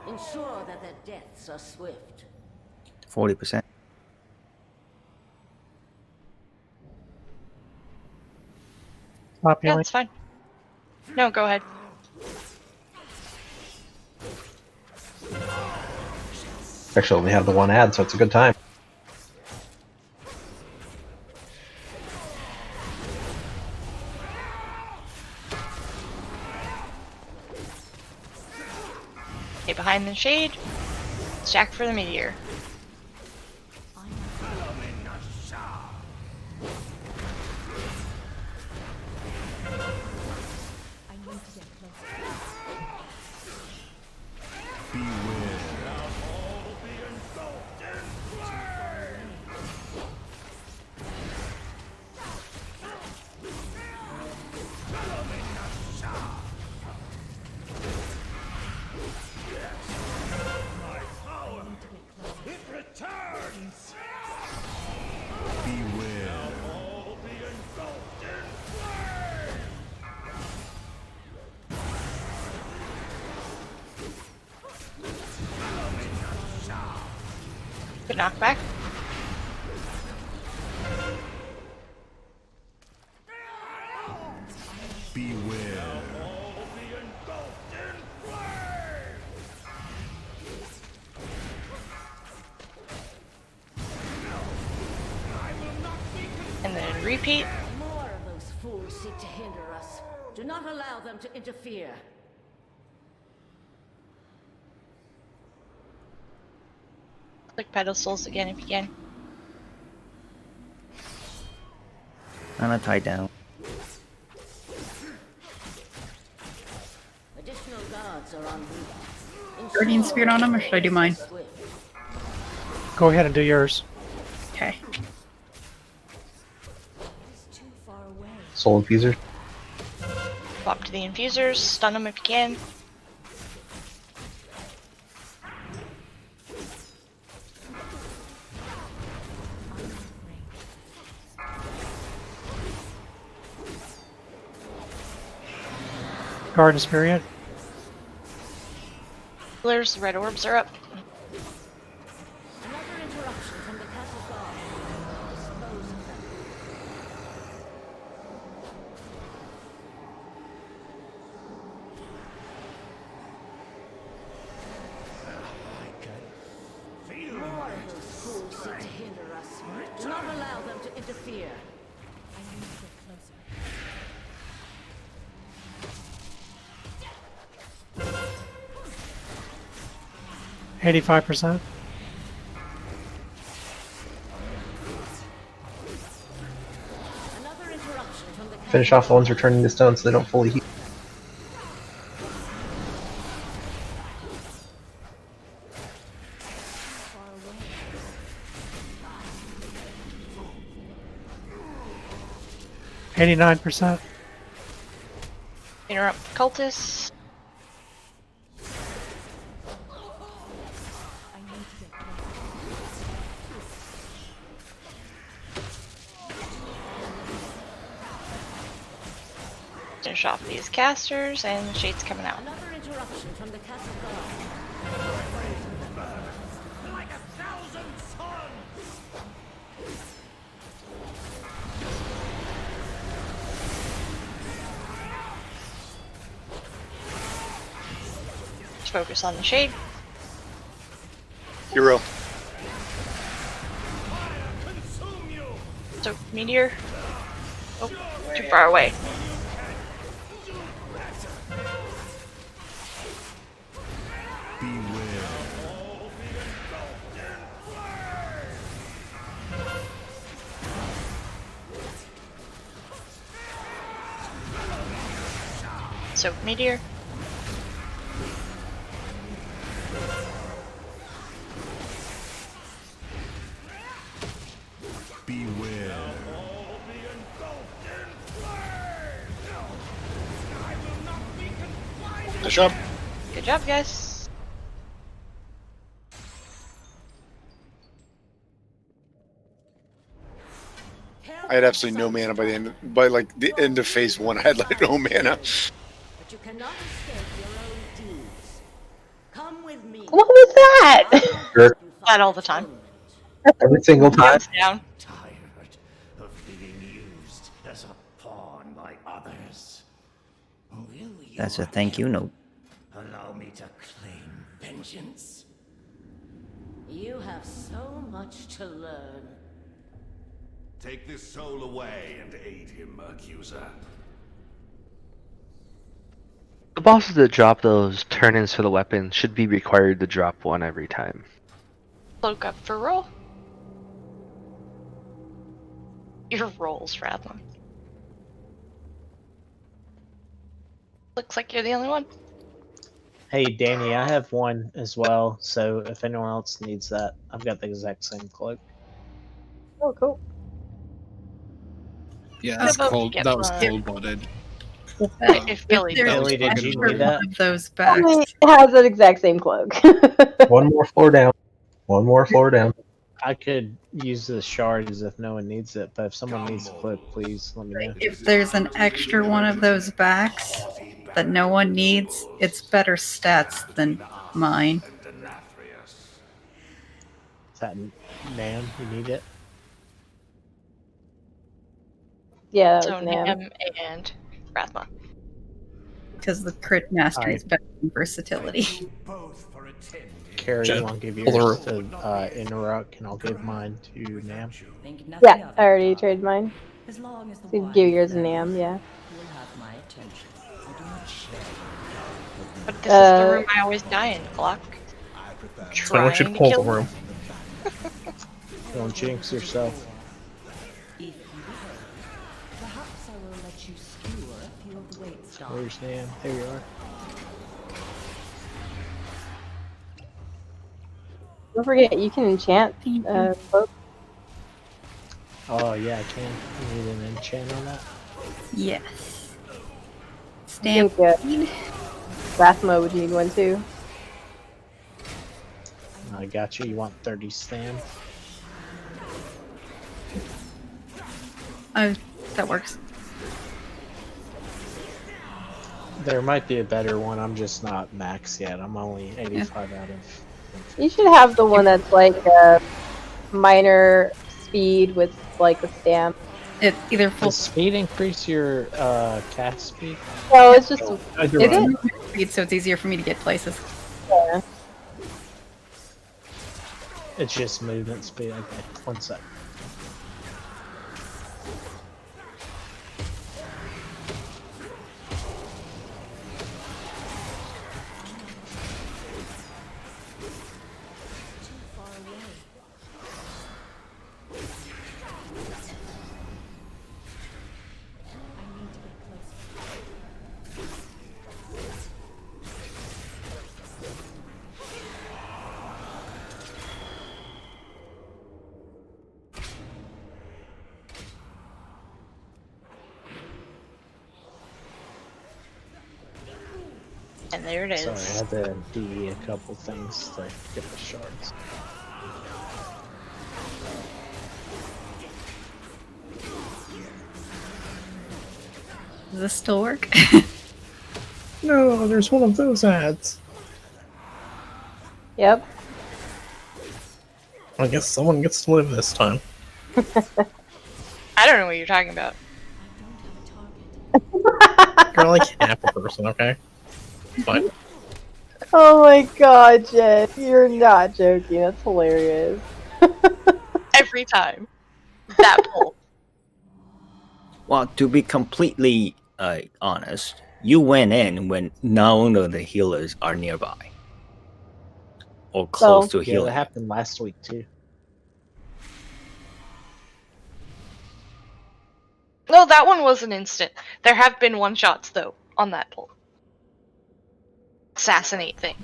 Ensure that their deaths are swift. 40%. Stop Yeah, healing. that's fine. No, go ahead. Actually, only have the one ad, so it's a good time. Get behind the shade. Stack for the meteor. Good knockback. Beware. And then repeat. More of those fools seek to hinder us. Do not allow them to interfere. Click pedestals again if you can. I'm gonna tie down. Additional guards are en route. Guardian Spirit on him, or should I do mine? Go ahead and do yours. Okay. Soul Infuser. Pop to the infusers. Stun them if you can. Guardian Spirit. Healers, red orbs are up. Another interruption from the castle guard. Dispose of them. Do not allow them to interfere. I need to get closer. 85%. Another interruption from the Finish off the ones returning to stone so they don't fully heal. Far away. 89%. Interrupt cultists. Finish off these casters, and the shade's coming out. Another interruption from the castle guard. Like 1,000 suns! Let's focus on the shade. Hero. So, meteor. Oh, too far away. So, meteor. Beware. Nice job. Good job, guys. I had absolutely no mana by the end. By like the end of phase 1, I had like no mana. But you cannot escape your own deeds. Come with me. What was that? Sure. Not all the time. Every single time. Hands down. Tired of being used as a pawn by others. Will you That's a thank you note. allow me to claim vengeance? You have so much to learn. Take this soul away and aid him, accuser. The bosses that drop those turn-ins for the weapon should be required to drop one every time. Cloak up for roll. Your rolls, Radlin. Looks like you're the only one. Hey, Danny, I have one as well, so if anyone else needs that, I've got the exact same cloak. Oh, cool. Yeah, How that's about cold. get That was one? cold-blooded. If Billy there's Billy, did you extra need that? one of those It backs. has that exact same cloak. One more floor down. One more floor down. I could use the shards if no one needs it, but if someone needs the cloak, please let me know. If there's an extra one of those backs that no one needs, it's better stats than mine. Is that Nam? You need it? Yeah, that So was Nam. Nam and Rathma. Because the crit mastery is better than versatility. Carrie, Jen, I'll give pull the yours to Interrupt, and I'll give mine to Nam. Think nothing Yeah, of I it, already Doc. traded mine. As long as the So you wine give is yours to there, Nam, yeah. you'll have my attention. I do not share. But this is the room I always die in, Glock. So I want you to Trying pull the kill room. Don't jinx yourself. If you prefer, perhaps I will let you skewer a few of the weight stock. Where's Nam? There you are. Don't forget, you can enchant cloak. Oh, yeah, I can. You need an enchant on that? Yes. I think Rathma would need one too. I got you. You want 30 stam? Oh, that works. There might be a better one. I'm just not max yet. I'm only 85 out of. You should have the one that's like a minor speed with like a stamp. It either full Does speed increase your cast speed? No, it's just Either it's way. movement speed, so it's easier for me to get places. Yeah. It's just movement speed. Okay, one sec. And there it is. Sorry, I had to DE a couple things to get the shards. Does this still work? No, there's one of those ads. Yep. I guess someone gets to live this time. I don't know what you're talking about. You're like half a person, okay? Fine. Oh my god, Jen. You're not joking. That's hilarious. Every time. That pull. Well, to be completely honest, you went in when none of the healers are nearby or close to Yeah, healing. that happened last week too. No, that one was an instant. There have been one-shots, though, on that pull. Assassinate thing.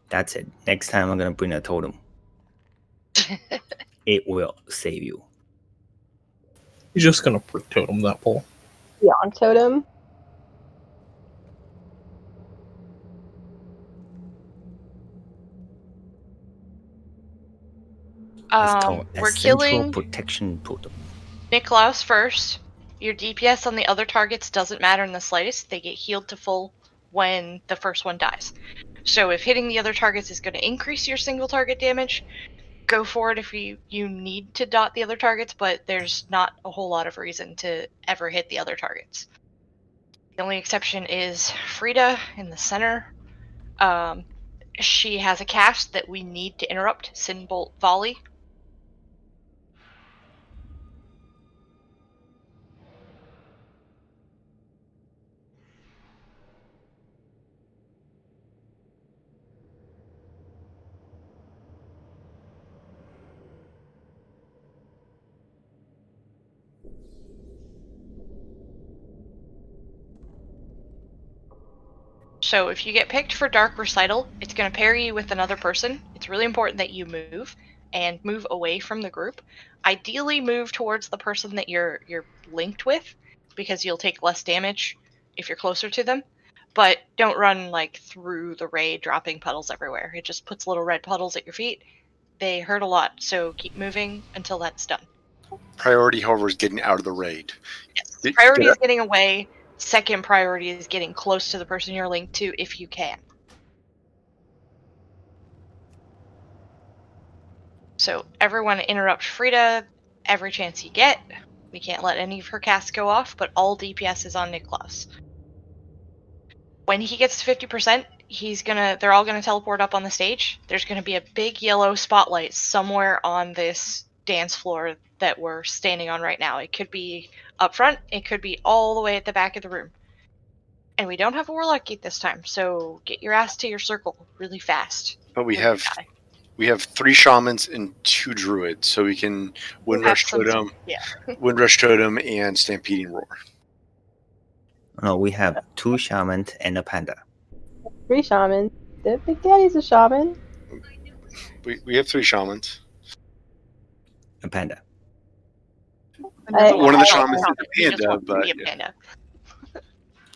That's it. Next time I'm gonna bring a totem. It will save you. You're just gonna brick totem that pole. Beyond totem. It's called We're Essential killing Protection Totem. Niklaus first. Your DPS on the other targets doesn't matter in the slightest. They get healed to full when the first one dies. So if hitting the other targets is going to increase your single target damage, go for it if you need to dot the other targets, but there's not a whole lot of reason to ever hit the other targets. The only exception is Frida in the center. She has a cast that we need to interrupt, Sinbolt Volley. So if you get picked for Dark Recital, it's going to pair you with another person. It's really important that you move and move away from the group. Ideally move towards the person that you're linked with, because you'll take less damage if you're closer to them. But don't run like through the raid dropping puddles everywhere. It just puts little red puddles at your feet. They hurt a lot, so keep moving until that's done. Priority, however, is getting out of the raid. Yes. Priority is getting away. Second priority is getting close to the person you're linked to if you can. So everyone interrupt Frida every chance you get. We can't let any of her casts go off, but all DPS is on Niklaus. When he gets to 50%, they're all gonna teleport up on the stage. There's gonna be a big yellow spotlight somewhere on this dance floor that we're standing on right now. It could be up front, it could be all the way at the back of the room. And we don't have a Warlock Gate this time, so get your ass to your circle really fast. But we have 3 shamans and 2 druids, so we can Windrush Totem, Windrush Totem, and Stampeding Roar. No, we have 2 shamans and a panda. 3 shamans. The Big Daddy's a shaman. We have 3 shamans. A panda. One of the shamans is a panda, but yeah.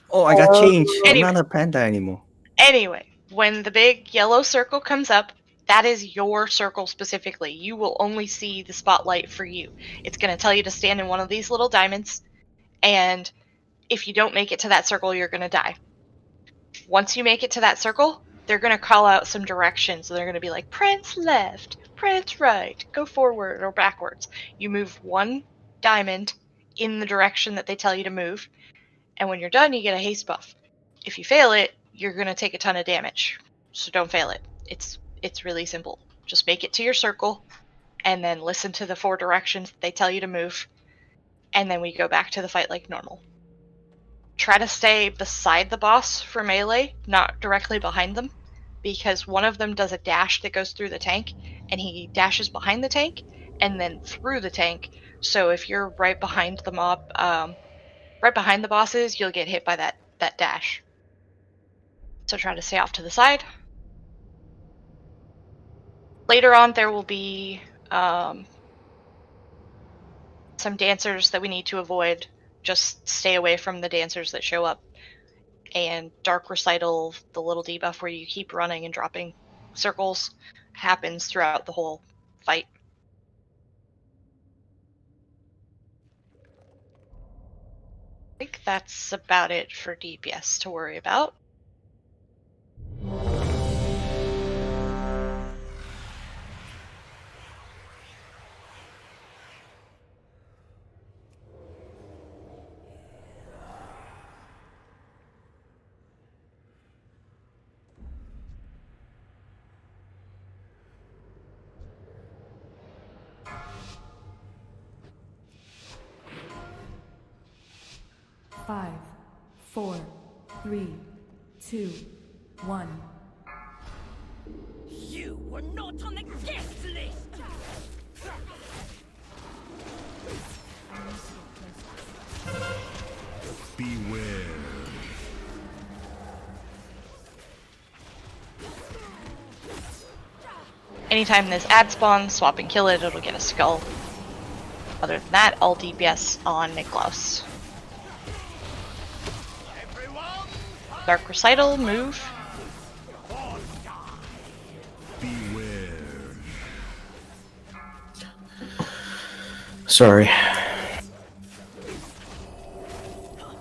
Oh, I got changed. I'm not a panda anymore. Anyway, when the big yellow circle comes up, that is your circle specifically. You will only see the spotlight for you. It's going to tell you to stand in one of these little diamonds, and if you don't make it to that circle, you're going to die. Once you make it to that circle, they're going to call out some directions. So they're going to be like, prance left, prance right, go forward or backwards. You move 1 diamond in the direction that they tell you to move, and when you're done, you get a haste buff. If you fail it, you're going to take a ton of damage. So don't fail it. It's really simple. Just make it to your circle, and then listen to the 4 directions they tell you to move, and then we go back to the fight like normal. Try to stay beside the boss for melee, not directly behind them, because one of them does a dash that goes through the tank, and he dashes behind the tank, and then through the tank. So if you're right behind the mob, right behind the bosses, you'll get hit by that dash. So try to stay off to the side. Later on, there will be Some dancers that we need to avoid. Just stay away from the dancers that show up. And Dark Recital, the little debuff where you keep running and dropping circles, happens throughout the whole fight. I think that's about it for DPS to worry about. Five, 4, 3, 2, 1. You were not on the guest list! Beware. Anytime this ad spawns, swap and kill it, it'll get a skull. Other than that, all DPS on Niklaus. Dark Recital, move. Beware. Sorry.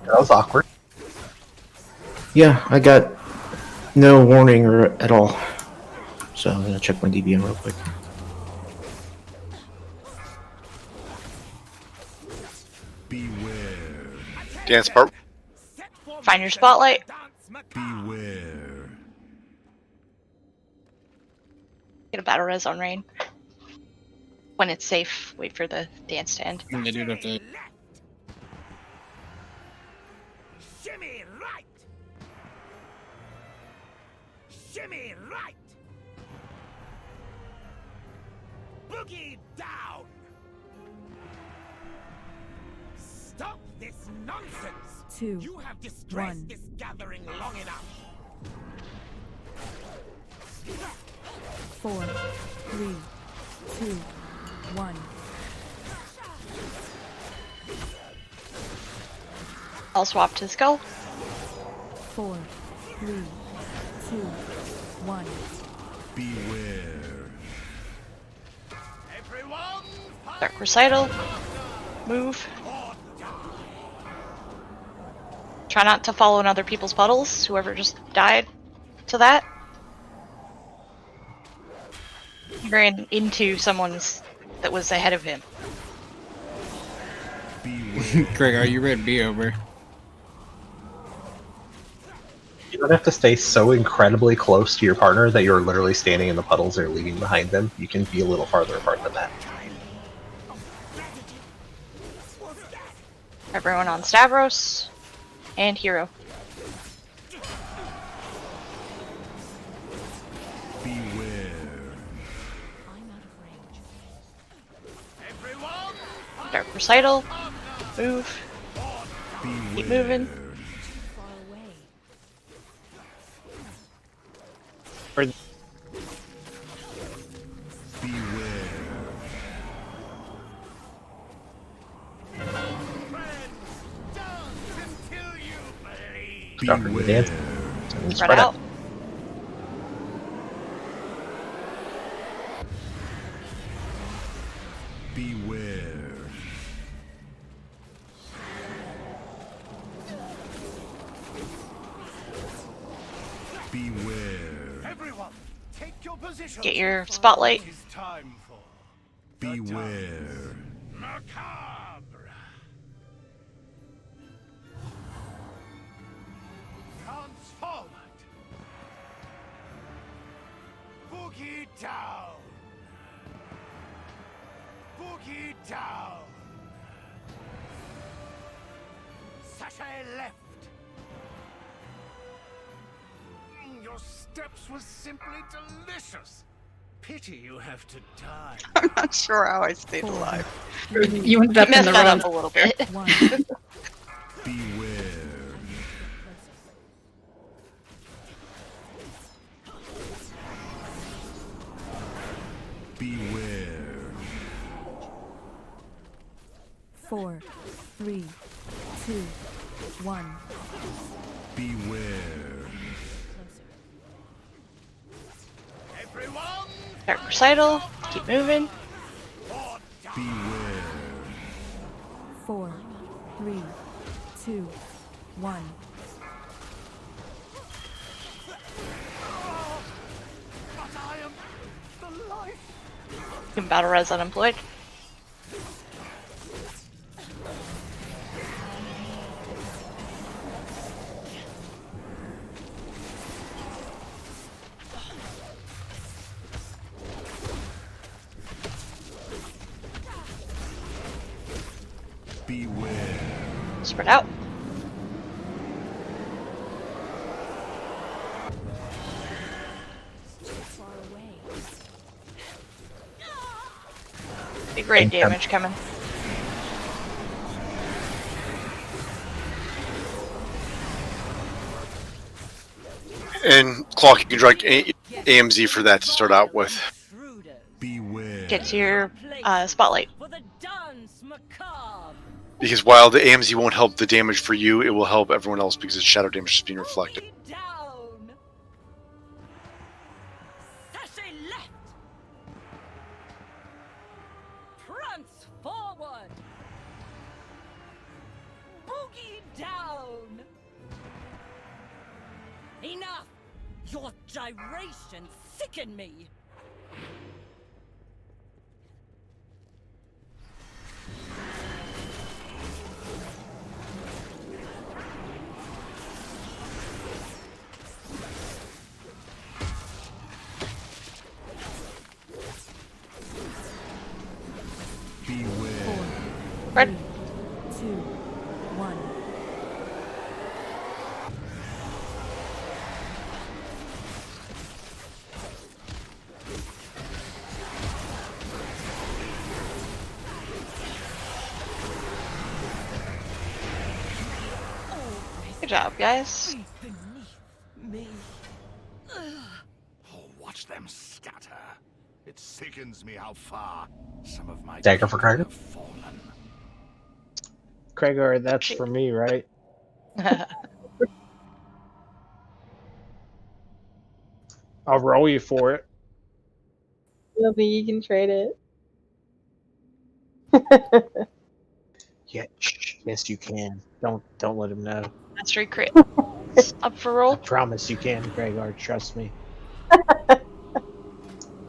That was awkward. Yeah, I got no warning or at all. So I'm gonna check my DBM real quick. Beware. Dance part. Find your spotlight. Beware. Get a battle res on Rain. When it's safe, wait for the dance to end. They do have to. Shimmy right! Shimmy right! Boogie down! Stop this nonsense! 2, You have disgraced 1. this gathering long enough! 4, 3, 2, 1. I'll swap to skull. 4, 3, 2, 1. Beware. Dark Recital, move. Try not to follow in other people's puddles, whoever just died to that. He ran into someone's that was ahead of him. Greg, are you ready to be over? You don't have to stay so incredibly close to your partner that you're literally standing in the puddles or leaving behind them. You can be a little farther apart than that. Everyone on Stavros and Hero. Dark Recital, move. Keep moving. Start from the dance. Spread out. Beware. Beware. Everyone, take your position. Get your spotlight. It is time for Beware. Macabre. Transformed. Boogie down. Boogie down. Sashay left. Your steps were simply delicious. Pity you have to die. I'm not sure how I stayed alive. You ended up in the that room up a little bit. Beware. Beware. 4, 3, 2, 1. Beware. Dark recital. Keep moving. Beware. 4, 3, 2, 1. You can battle res unemployed. Beware. Spread out. Big raid damage coming. And Clock, you can drag AMZ for that to start out with. Beware. Get to your spotlight. Because while the AMZ won't help the damage for you, it will help everyone else because its shadow damage is being reflected. Prance forward. Boogie down. Enough. Your gyrations sicken me. Red. 2, 1. Good job, guys. Me. Oh, watch them scatter. It sickens me how far some of my Dagger for people Krager? have fallen. Krager, that's for me, right? I'll roll you for it. I don't think you can trade it. Yeah, yes, you can. Don't let him know. That's three crit. Up for roll. I promise you can, Krager. Trust me.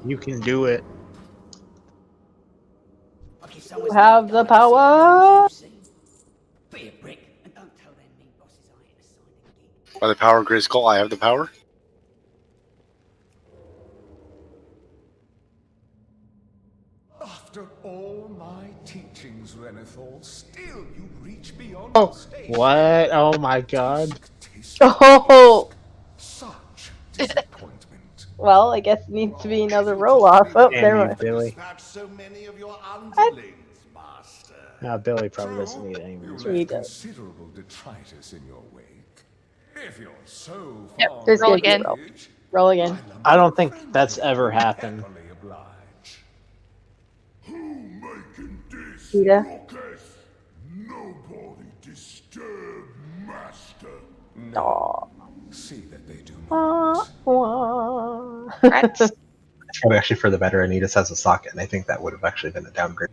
You can do it. You have the power. Be a brick and don't tell them mean bosses I ain't assigned a gig. By the power of Grace Call, I have the power. After all my teachings, Renethal, still you reach beyond Oh, the stage. what? Oh my god. Oh. Such disappointment. Well, I guess it needs to be another roll off. Oh, Damn never you, mind. Billy. Dispatch so many of your underlings, master. Billy probably doesn't need it You anyways. He left does. considerable detritus in your wake. If you're so Yep, fond Just roll of again. knowledge, Roll again. I don't think that's ever happened. happily oblige. Who making this Peter. ruckus? Nobody disturb master. Aw. See that they do Wah, wah. Rats. It's probably actually for the better. Anita's has a socket, and I think that would have actually been a downgrade.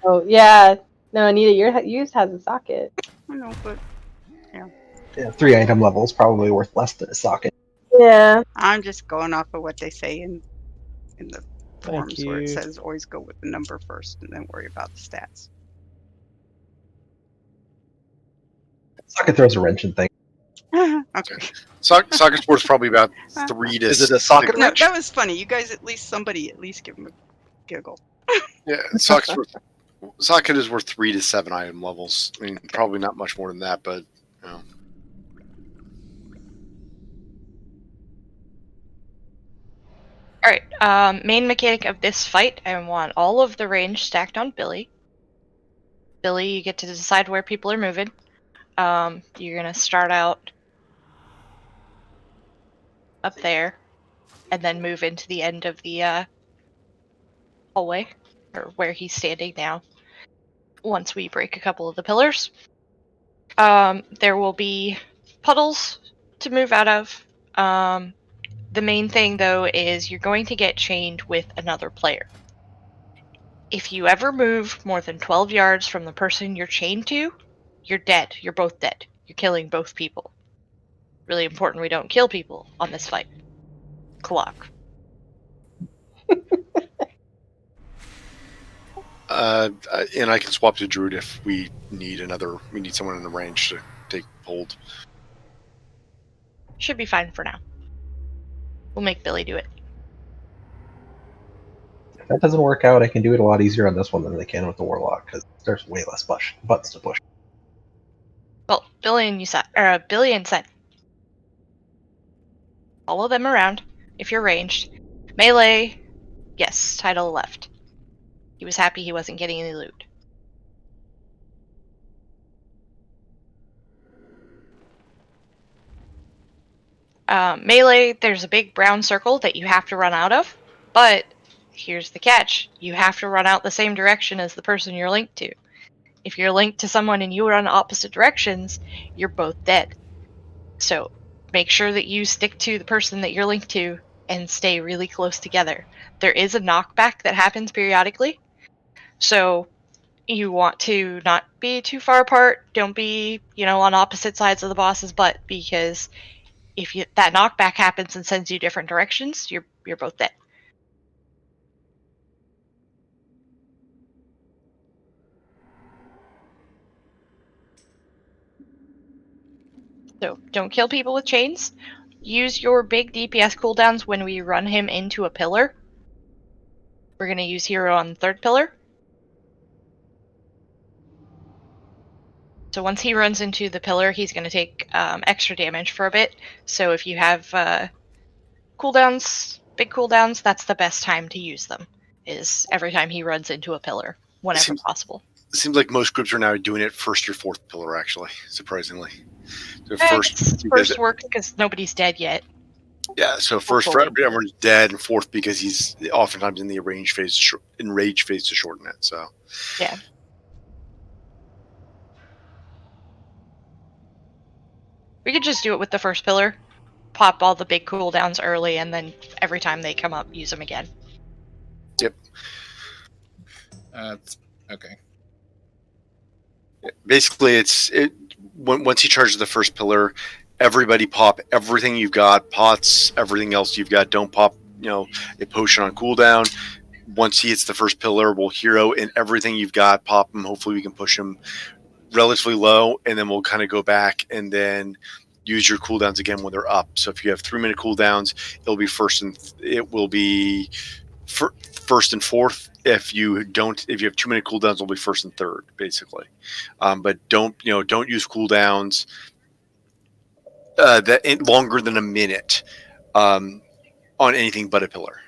Oh yeah. No, Anita, yours has a socket. I know, but yeah. Yeah, 3 item level is probably worth less than a socket. Yeah. I'm just going off of what they say in the Thank forums where it you. says always go with the number first and then worry about the stats. Socket throws a wrench in things. Okay. Socket's worth probably about 3 to. Is it a socket No, wrench? that was funny. You guys, somebody at least give him a giggle. Yeah, socket is worth 3 to 7 item levels. I mean, probably not much more than that, but you know. Alright, main mechanic of this fight, I want all of the range stacked on Billy. Billy, you get to decide where people are moving. You're gonna start out up there, and then move into the end of the hallway, or where he's standing now. once we break a couple of the pillars. There will be puddles to move out of. The main thing, though, is you're going to get chained with another player. If you ever move more than 12 yards from the person you're chained to, you're dead. You're both dead. You're killing both people. Really important we don't kill people on this fight. Clock. And I can swap to Druid if we need someone in the range to take hold. Should be fine for now. We'll make Billy do it. If that doesn't work out, I can do it a lot easier on this one than they can with the Warlock, because there's way less buttons to push. Well, Billy and Sen. Follow them around if you're ranged. Melee, yes, title left. He was happy he wasn't getting any loot. Melee, there's a big brown circle that you have to run out of, but here's the catch. You have to run out the same direction as the person you're linked to. If you're linked to someone and you run opposite directions, you're both dead. So make sure that you stick to the person that you're linked to and stay really close together. There is a knockback that happens periodically, so you want to not be too far apart. Don't be, on opposite sides of the boss's butt, because if that knockback happens and sends you different directions, you're both dead. So don't kill people with chains. Use your big DPS cooldowns when we run him into a pillar. We're going to use hero on the third pillar. So once he runs into the pillar, he's going to take extra damage for a bit. So if you have cooldowns, big cooldowns, that's the best time to use them, is every time he runs into a pillar, whenever possible. It seems like most groups are now doing it first or fourth pillar, actually, surprisingly. So first works because nobody's dead yet. Yeah, so first for everyone's dead, and fourth because he's oftentimes in the rage phase to shorten it. So yeah. We could just do it with the first pillar, pop all the big cooldowns early, and then every time they come up, use them again. Yep. Okay. Basically, once he charges the first pillar, everybody pop everything you've got, pots, everything else you've got. Don't pop, a potion on cooldown. Once he hits the first pillar, we'll hero and everything you've got, pop him. Hopefully we can push him relatively low, and then we'll kind of go back and then use your cooldowns again when they're up. So if you have 3-minute cooldowns, it will be first and fourth. If you have 2-minute cooldowns, it'll be first and third, basically. But don't use cooldowns that longer than a minute on anything but a pillar.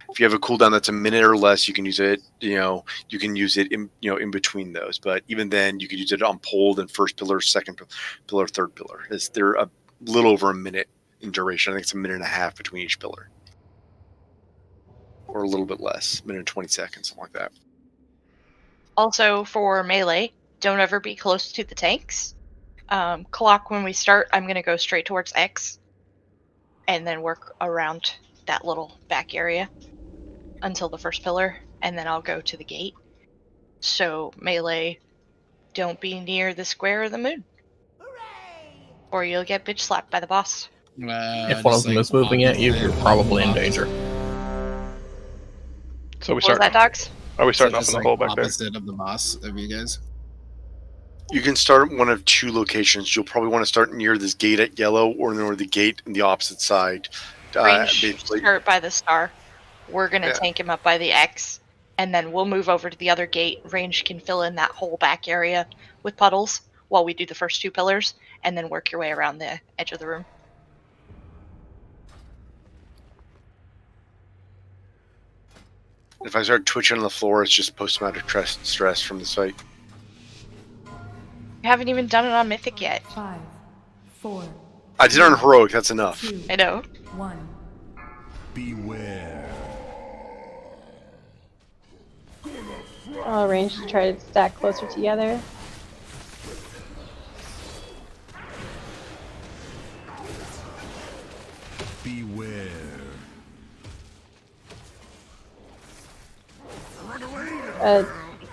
If you have a cooldown that's a minute or less, you can use it. You can use it in between those. But even then, you can use it on pole, then first pillar, second pillar, third pillar. They're a little over a minute in duration. I think it's a minute and a half between each pillar, or a little bit less, minute and 20 seconds, something like that. Also, for melee, don't ever be close to the tanks. Clock, when we start, I'm going to go straight towards X, and then work around that little back area until the first pillar, and then I'll go to the gate. So melee, don't be near the square of the moon, or you'll get bitch slapped by the boss. If one of them is moving at you, you're probably in danger. So we What start. was that, Docs? Are we starting off in the hole back there? Opposite of the boss of you guys. You can start at one of two locations. You'll probably want to start near this gate at yellow, or near the gate in the opposite side. Start by the star. We're going to tank him up by the X, and then we'll move over to the other gate. Range can fill in that whole back area with puddles while we do the first two pillars, and then work your way around the edge of the room. If I start twitching on the floor, it's just post-traumatic stress from the fight. We haven't even done it on Mythic yet. 5, 4. I did it on Heroic, that's enough. 2, I know. 1. Beware. I'll arrange to try to stack closer together. Beware.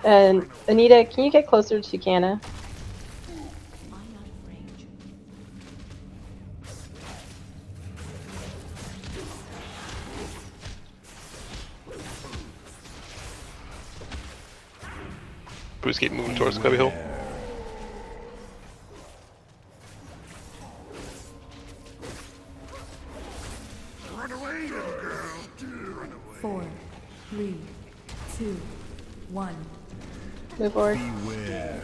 And Anita, can you get closer to Canna? Please keep moving towards Cubby Hill. Run away, little girl. Run away. 4, 3, 2, 1. Move forward. Beware.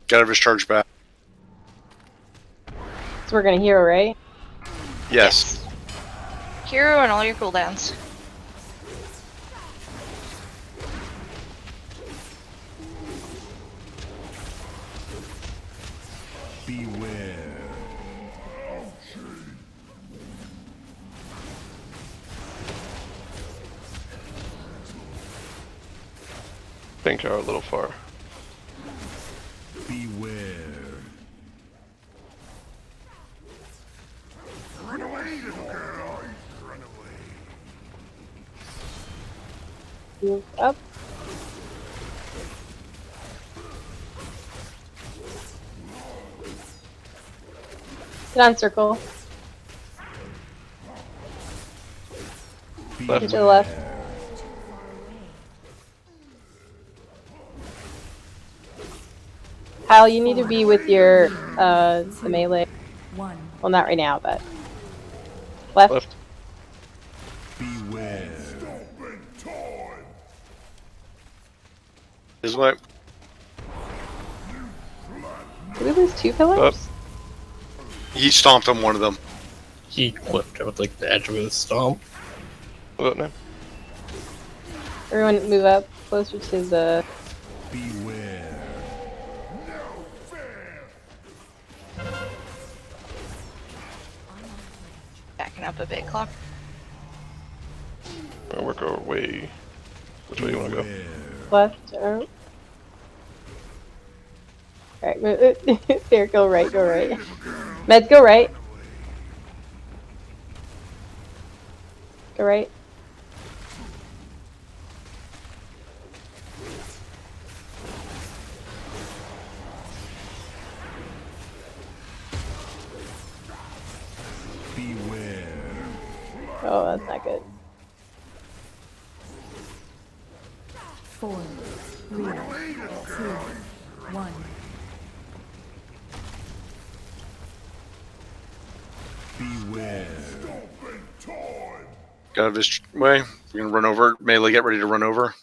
Got every charge back. So we're gonna hero, right? Yes. Hero and all your cooldowns. Beware. Think you're a little far. Beware. Run away, little girl. Run away. Move up. Get on circle. Left. To the left. Kyle, you need to be with your the melee. One. Well, not right now, but left. Left. Beware. This way. Did we lose 2 pillars? He stomped on one of them. He clipped it with like the edge of his stomp. What now? Everyone move up closer to the. Beware. Backing up a bit, Clock. I'll work our way. Which way do you want to go? Left or. Alright, move. There, go right, go right. Meds, go right. Go right. Beware. Oh, that's not good. 4, 3, 2, 1. Beware. Got out this way. We're gonna run over. Melee, get ready to run over.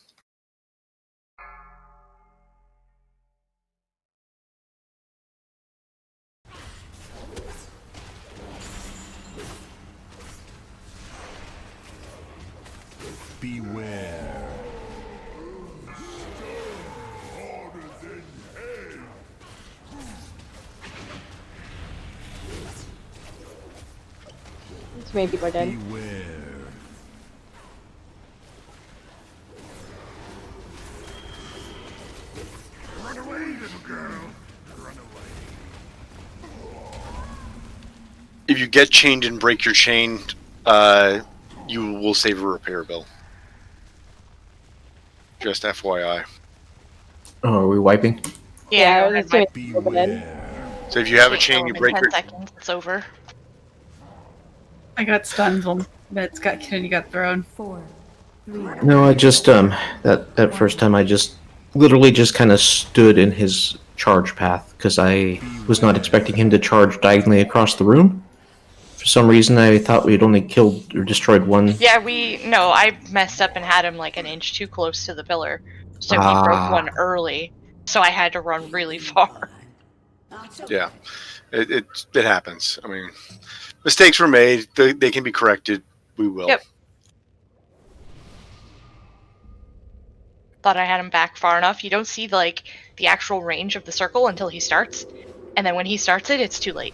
Beware. Too many people are dead. Beware. Run away, little girl. Run away. If you get chained and break your chain, you will save a repair bill. Just FYI. Oh, are we wiping? Yeah, go that's ahead, too many people dead. So if you have a Kill chain, him you in break 10 your. seconds. It's over. I got stunned when Kennedy got thrown. 4, 3. No, I just that first time I just literally just kind of stood in his charge path because I was not expecting him to charge diagonally across the room. For some reason, I thought we had only killed or destroyed one. Yeah, I messed up and had him like an inch too close to the pillar. So he broke one early. So I had to run really far. Yeah, it happens. I mean, mistakes were made. They can be corrected. We will. Yep. Thought I had him back far enough. You don't see the actual range of the circle until he starts. And then when he starts it, it's too late.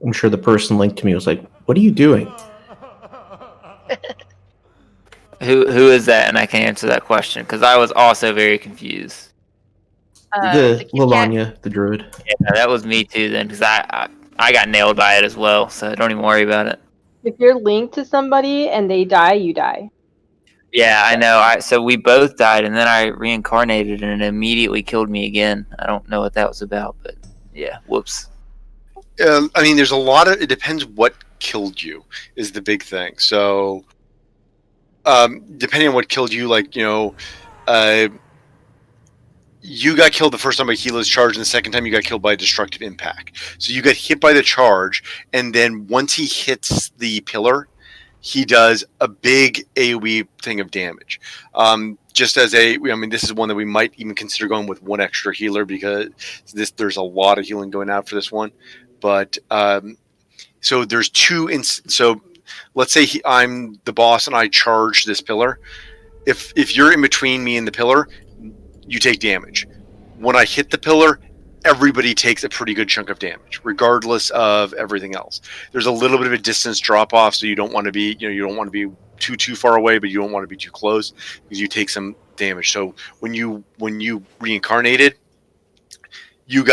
I'm sure the person linked to me was like, "What are you doing?" Who is that? And I can answer that question because I was also very confused. The Lalanya, the druid. Yeah, that was me too then, because I got nailed by it as well. So don't even worry about it. If you're linked to somebody and they die, you die. Yeah, I know. So we both died, and then I reincarnated, and it immediately killed me again. I don't know what that was about, but yeah, whoops. I mean, there's a lot of. It depends what killed you is the big thing. So, depending on what killed you, like you got killed the first time by Gila's charge, and the second time you got killed by a destructive impact. So you got hit by the charge, and then once he hits the pillar, he does a big AoE thing of damage. Just as this is one that we might even consider going with one extra healer because there's a lot of healing going out for this one. But so there's two. So let's say I'm the boss and I charge this pillar. If you're in between me and the pillar, you take damage. When I hit the pillar, everybody takes a pretty good chunk of damage, regardless of everything else. There's a little bit of a distance drop off, so you don't want to be, you don't want to be too far away, but you don't want to be too close because you take some damage. So when you reincarnated, you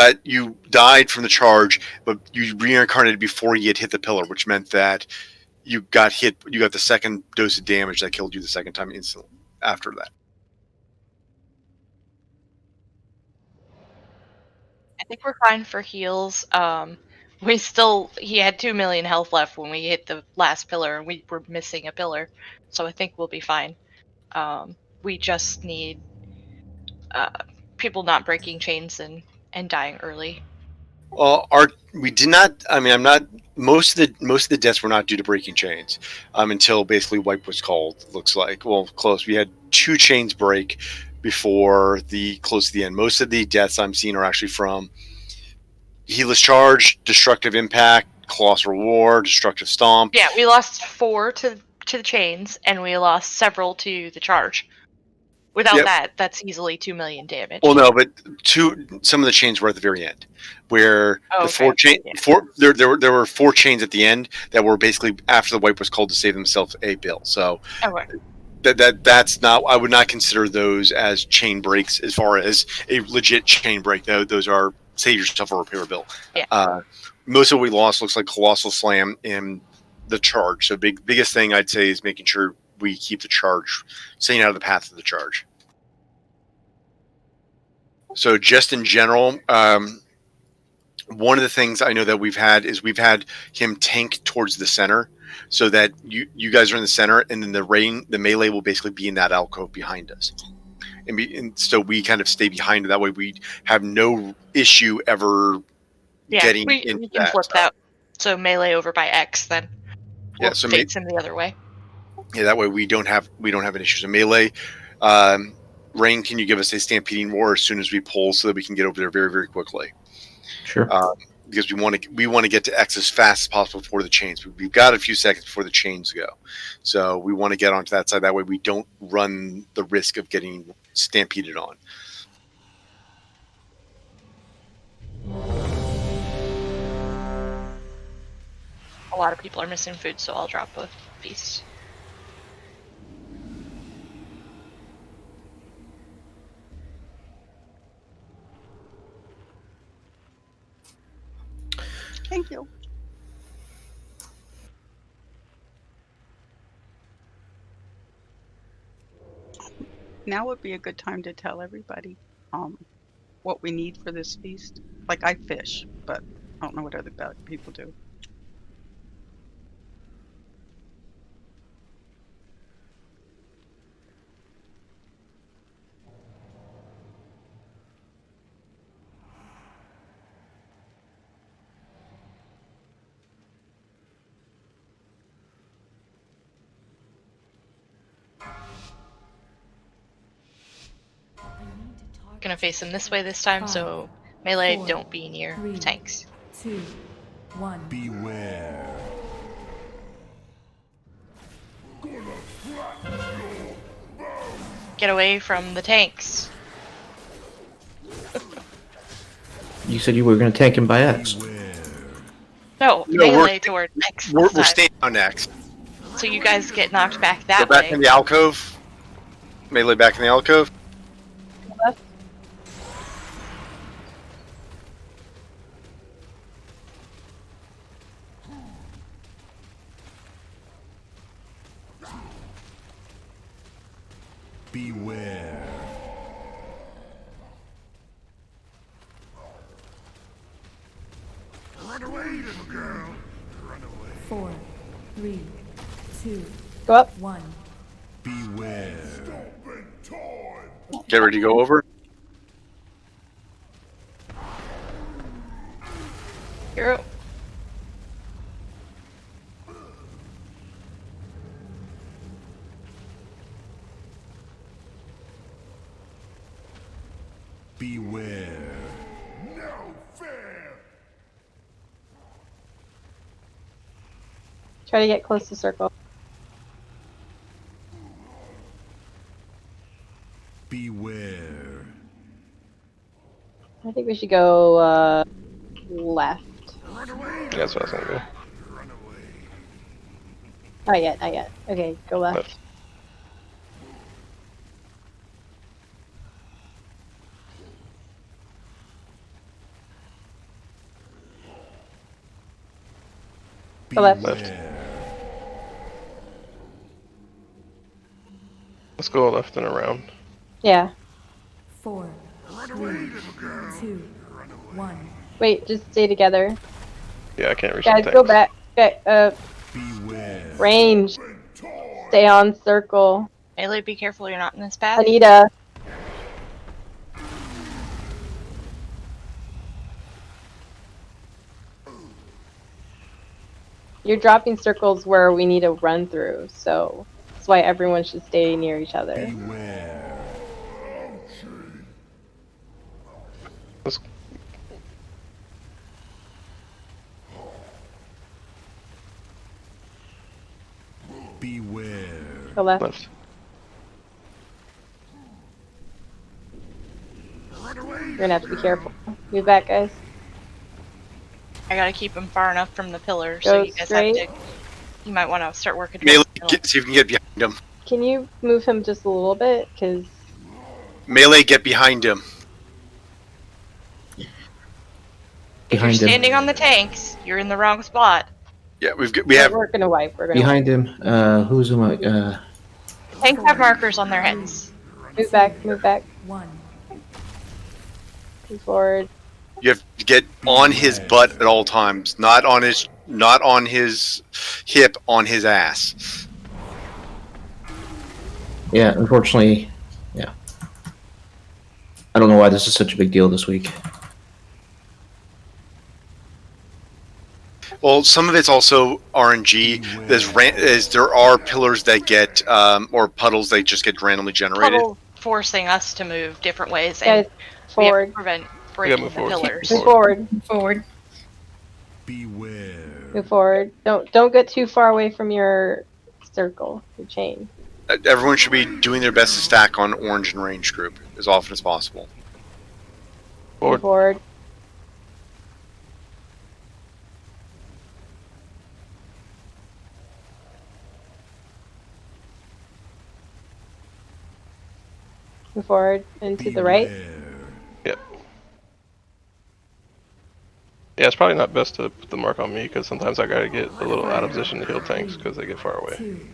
died from the charge, but you reincarnated before you had hit the pillar, which meant that you got hit. You got the second dose of damage that killed you the second time instantly after that. I think we're fine for heals. He had 2 million health left when we hit the last pillar, and we were missing a pillar, so I think we'll be fine. We just need people not breaking chains and dying early. Well, we did not. I mean, I'm not. Most of the deaths were not due to breaking chains until basically wipe was called. Looks like close. We had 2 chains break before close to the end. Most of the deaths I'm seeing are actually from Heedless Charge, Destructive Impact, Colossal War, Destructive Stomp. Yeah, we lost 4 to the chains, and we lost several to the charge. Without that, that's easily 2 million damage. Well, no, but some of the chains were at the very end, where there were 4 chains at the end that were basically after the wipe was called to save themselves a bill. So that's not. I would not consider those as chain breaks as far as a legit chain break. Though those are save yourself a repair bill. Yeah. Most of what we lost looks like Colossal Slam and the charge. So biggest thing I'd say is making sure we keep the charge, staying out of the path of the charge. So just in general, one of the things I know that we've had him tank towards the center, so that you guys are in the center, and then the melee will basically be in that alcove behind us, and so we kind of stay behind. That way, we have no issue ever getting into we can flip that. So melee over by X, then we'll face him the other way. Yeah, that way we don't have an issue. So melee, Rain, can you give us a stampeding roar as soon as we pull, so that we can get over there very, very quickly? Sure. Because we want to get to X as fast as possible before the chains. We've got a few seconds before the chains go, so we want to get onto that side. That way, we don't run the risk of getting stampeded on. A lot of people are missing food, so I'll drop a feast. Thank you. Now would be a good time to tell everybody what we need for this feast. Like, I fish, but I don't know what other people do. Gonna face him this way this time, so melee, don't be near tanks. 2, 1. Beware. Get away from the tanks. You said you were going to tank him by X. No, melee toward X. We're staying on X. So you guys get knocked back Go that back way. in the alcove. Melee back in the alcove. Left. Beware. Run away, little girl. Run away. 4, 3, 2, Go up. 1. Beware. Get ready to go over. Hero. Beware. No fair. Try to get close to circle. Beware. I think we should go left. That's what I was gonna do. Not yet, not yet. Okay, go left. Go left. Let's go left and around. Yeah. 4, 3, 2, 1. Wait, just stay together. Yeah, I can't reach Guys, the go tanks. back. Range. Stay on circle. Melee, be careful you're not in this path. Anita. You're dropping circles where we need to run through, so that's why everyone should stay near each other. Let's... Beware. Go left. Left. You're gonna have to be careful. Move back, guys. I gotta keep him far enough from the pillar, Go so you guys straight. have to. You might want to start working. Melee, towards the middle. see if you can get behind him. Can you move him just a little bit? Because Melee, get behind him. If you're Behind him. standing on the tanks, you're in the wrong spot. Yeah, we have. We're gonna wipe. We're gonna Behind him. Who's am I? Tanks have markers on their heads. Move back. Move back. 1. Move forward. You have to get on his butt at all times, not on his hip, on his ass. Yeah, unfortunately, yeah. I don't know why this is such a big deal this week. Well, some of it's also RNG. There are pillars that get or puddles that just get randomly generated. Puddle forcing us to move different ways, Guys, and forward. we have to prevent breaking the pillars. Move forward. Forward. Move forward. Don't get too far away from your circle, your chain. Everyone should be doing their best to stack on orange and range group as often as possible. Move forward. Move forward and to the right. Yep. Yeah, it's probably not best to put the mark on me because sometimes I gotta get a little out of position to heal tanks because they get far away. 2,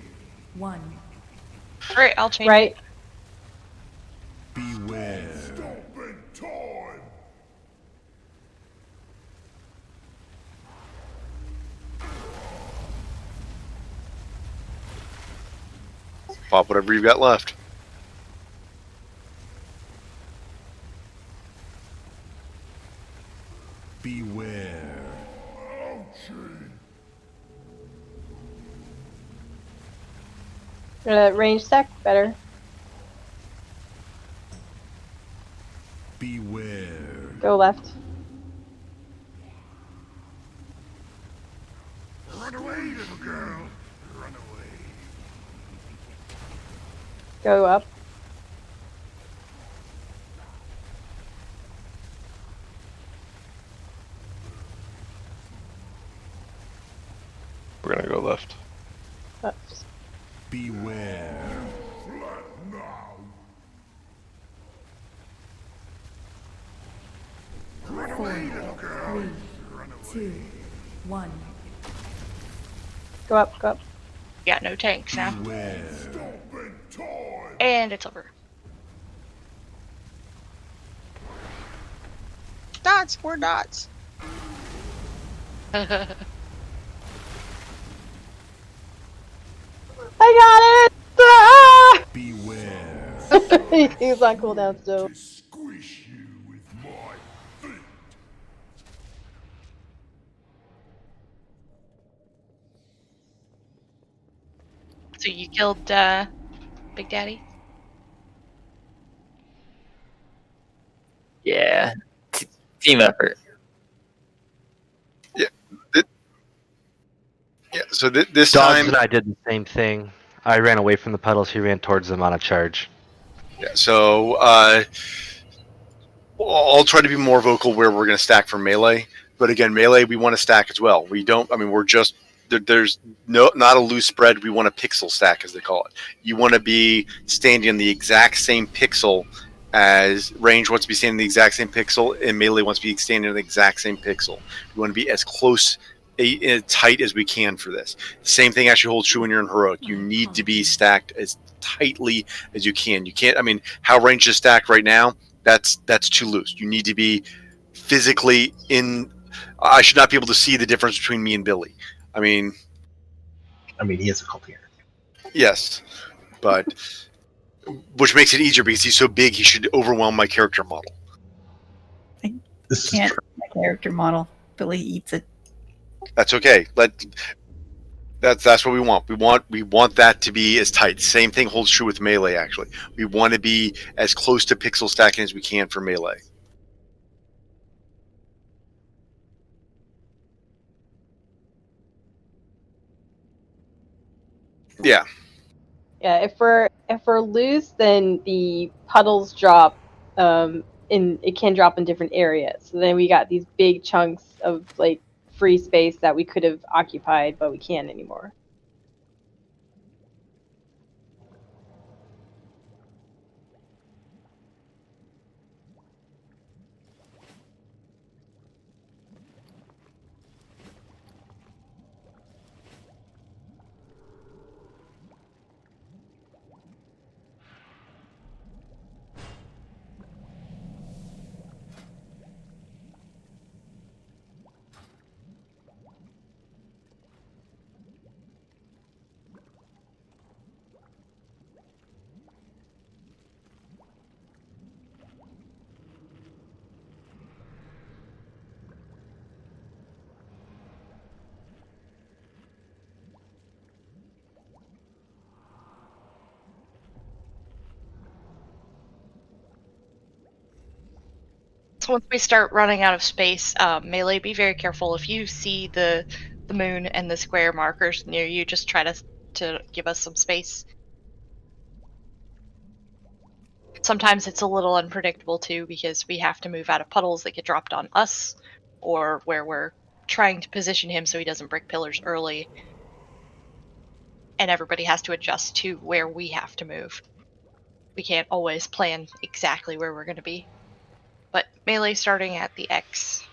1. Alright, I'll change. Right. Beware. Pop whatever you've got left. Beware. Range stack better. Beware. Go left. Run away, little girl. Run away. Go up. We're gonna go left. Left. Four, three, two, one. Go up, go up. Got no tanks now. And it's over. Dots, 4 dots. I got it! Ah! Beware. He was on cooldown still. So you killed Big Daddy? Yeah. Team effort. Yeah, so this Dogs time... and I did the same thing. I ran away from the puddles. He ran towards them on a charge. Yeah, so I'll try to be more vocal where we're going to stack for melee. But again, melee, we want to stack as well. We don't, I mean, we're just, there's not a loose spread. We want a pixel stack, as they call it. You want to be standing in the exact same pixel as range wants to be standing in the exact same pixel, and melee wants to be standing in the exact same pixel. We want to be as close, tight as we can for this. Same thing actually holds true when you're in heroic. You need to be stacked as tightly as you can. You can't, I mean, how range is stacked right now, that's too loose. You need to be physically in. I should not be able to see the difference between me and Billy. I mean, he is a cultier. Yes, but which makes it easier because he's so big. He should overwhelm my character model. Can't my character model. Billy eats it. That's okay. That's what we want. We want that to be as tight. Same thing holds true with melee. Actually, we want to be as close to pixel stacking as we can for melee. Yeah. Yeah, if we're loose, then the puddles drop, it can drop in different areas. So then we got these big chunks of like free space that we could have occupied, but we can't anymore. So once we start running out of space, melee, be very careful. If you see the moon and the square markers near you, just try to give us some space. Sometimes it's a little unpredictable too, because we have to move out of puddles that get dropped on us, or where we're trying to position him so he doesn't break pillars early. And everybody has to adjust to where we have to move. We can't always plan exactly where we're going to be. But melee starting at the X.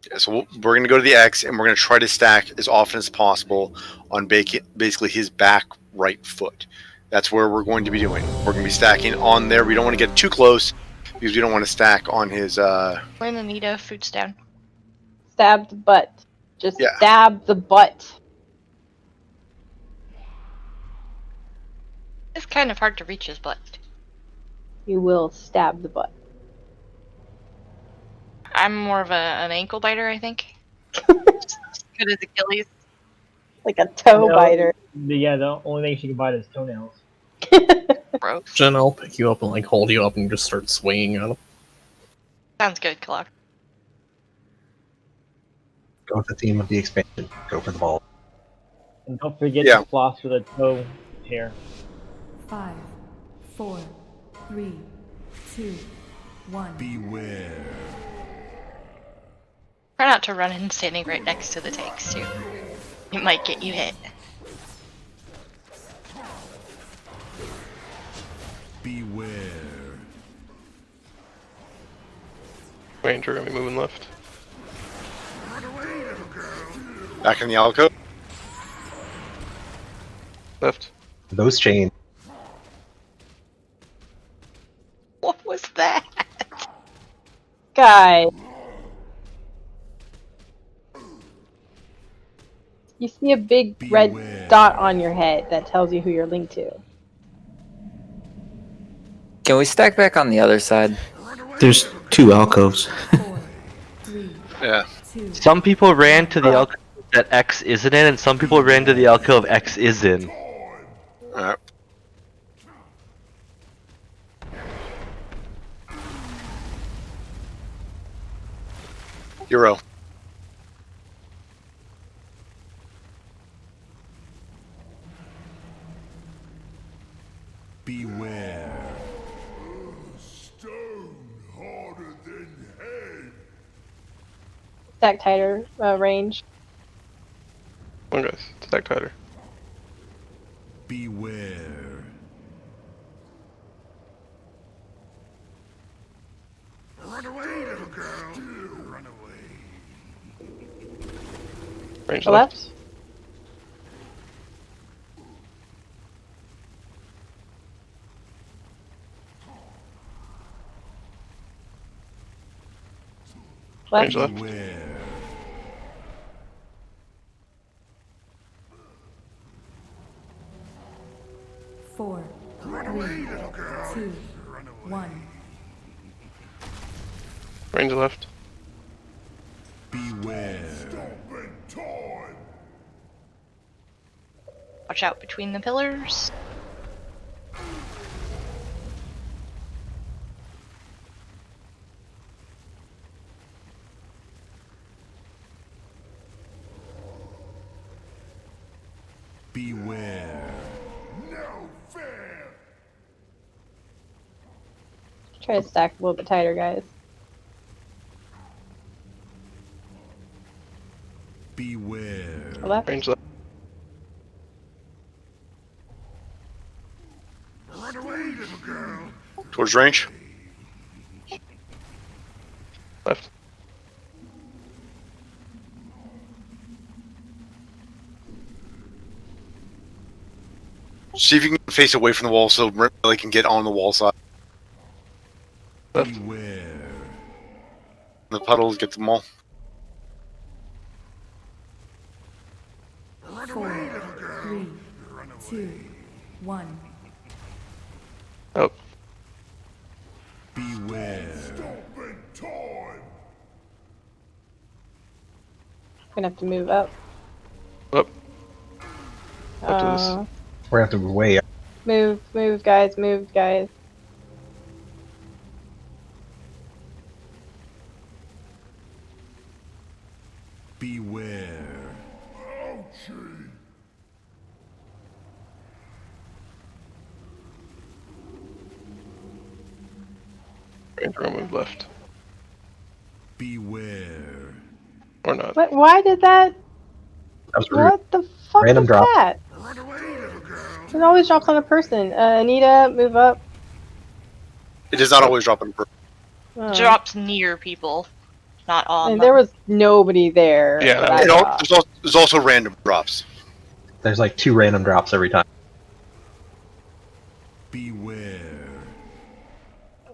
Yeah, so we're going to go to the X, and we're going to try to stack as often as possible on basically his back right foot. That's where we're going to be doing. We're going to be stacking on there. We don't want to get too close because we don't want to stack on his. We're in Anita, food's down. Stab the butt. Just stab the butt. It's kind of hard to reach his butt. You will stab the butt. I'm more of an ankle biter, I think. Just good as Achilles. Like a toe biter. Yeah, the only thing she can bite is toenails. Bro. Jen, I'll pick you up and like hold you up and just start swinging on him. Sounds good, Clock. Go with the theme of the expansion. Go for the ball. And don't forget to floss with a toe hair. 5, 4, 3, 2, 1. Beware. Try not to run in standing right next to the tanks, too. It might get you hit. Beware. Ranger gonna be moving left. Back in the alcove. Left. Those chains. What was that? Guy. You see a big red dot on your head that tells you who you're linked to. Can we stack back on the other side? There's 2 alcoves. Yeah. Some people ran to the alcove that X isn't in, and some people ran to the alcove X is in. Alright. Euro. Beware. Stone harder than head. Stack tighter range. Come on, guys. Stack tighter. Beware. Run away, little girl. Run away. Range To left. left. Range Left. left. Beware. 4, 3, 2, 1. Range left. Beware. Stomping time. Watch out between the pillars. Beware. No fair. Try to stack a little bit tighter, guys. Beware. To left. Range left. Run away, little girl. Towards range. Left. See if you can face away from the wall so they can get on the wall side. Left. Beware. The puddles get them all. 4, 3, 2, 1. Oh. Beware. Stomping time. Gonna have to move up. Up. Up to this. We're gonna have to move way up. Move, guys, move, guys. Beware. Ouchie. Ranger will move left. Beware. Or not. What? Why did that? That was rude. What the fuck Random was drop. that? It always drops on a person. Anita, move up. It does not always drop in per. Oh. Drops near people, not on And them. there was nobody there. Yeah, that I saw. There's also random drops. There's like 2 random drops every time. Beware.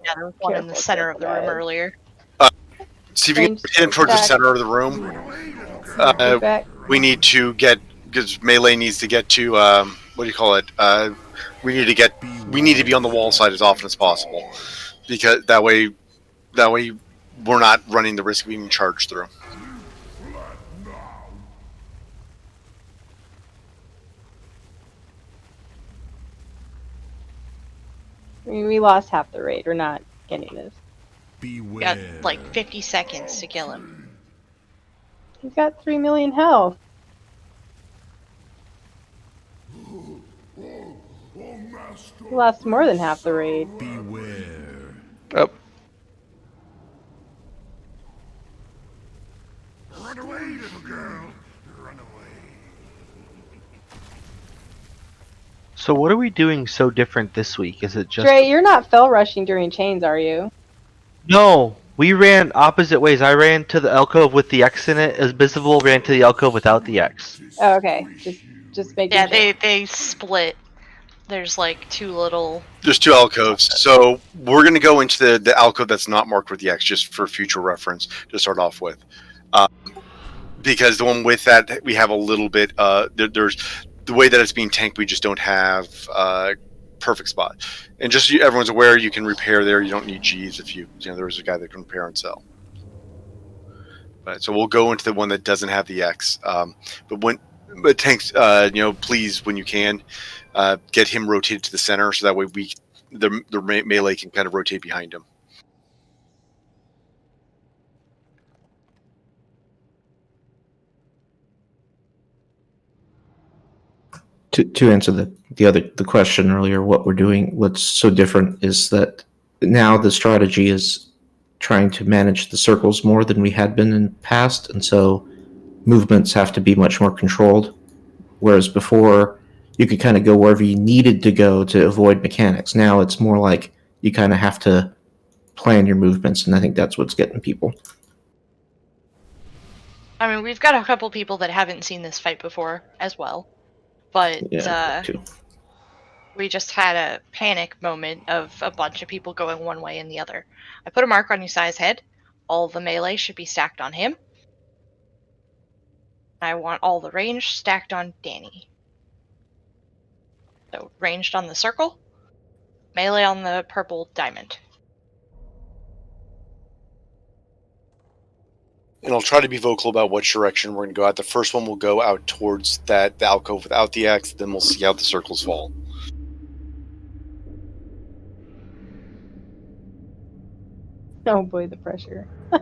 Yeah, there was one in the center of the room earlier. See if you can hit him towards the center of the room. We need to get, because melee needs to get to what do you call it? We need to be on the wall side as often as possible, because that way we're not running the risk of being charged through. I mean, we lost half the raid. We're not getting this. You got like 50 seconds to kill him. He's got 3 million health. He lost more than half the raid. Beware. Up. Run away, little girl. Run away. So what are we doing so different this week? Is it just Dre, you're not fell rushing during chains, are you? No, we ran opposite ways. I ran to the alcove with the X in it. Invisible ran to the alcove without the X. Oh, okay. Just making Yeah, sure. they split. There's like two little. There's two alcoves, so we're going to go into the alcove that's not marked with the X, just for future reference to start off with. Because the one with that, we have a little bit. There's the way that it's being tanked. We just don't have perfect spot. And just so everyone's aware, you can repair there. You don't need G's if you know there's a guy that can repair and sell. But so we'll go into the one that doesn't have the X. But tanks, please when you can, get him rotated to the center so that way the melee can kind of rotate behind him. To answer the question earlier, what we're doing, what's so different is that now the strategy is trying to manage the circles more than we had been in the past, and so movements have to be much more controlled. Whereas before, you could kind of go wherever you needed to go to avoid mechanics. Now it's more like you kind of have to plan your movements, and I think that's what's getting people. I mean, we've got a couple people that haven't seen this fight before as well. But we just had a panic moment of a bunch of people going one way and the other. I put a mark on Xy's head. All the melee should be stacked on him. I want all the range stacked on Danny. So ranged on the circle, melee on the purple diamond. And I'll try to be vocal about which direction we're going to go out. The first one will go out towards the alcove without the X, then we'll see how the circles fall. Oh boy, the pressure. I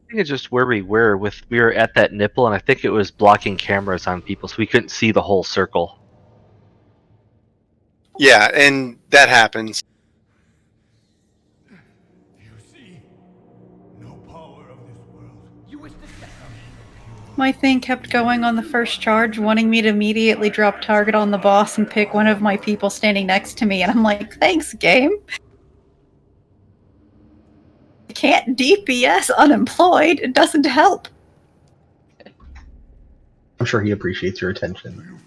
think it's just where we were at that nipple, and I think it was blocking cameras on people, so we couldn't see the whole circle. Yeah, and that happens. My thing kept going on the first charge, wanting me to immediately drop target on the boss and pick one of my people standing next to me, and I'm like, thanks, game. I can't DPS unemployed. It doesn't help. I'm sure he appreciates your attention.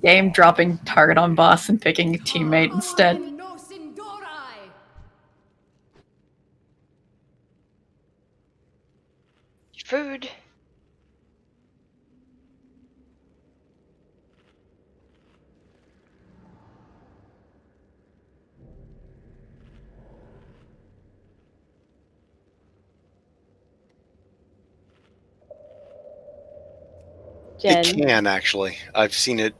Game dropping target on boss and picking a teammate instead. Food. Jen. It can, actually. I've seen it.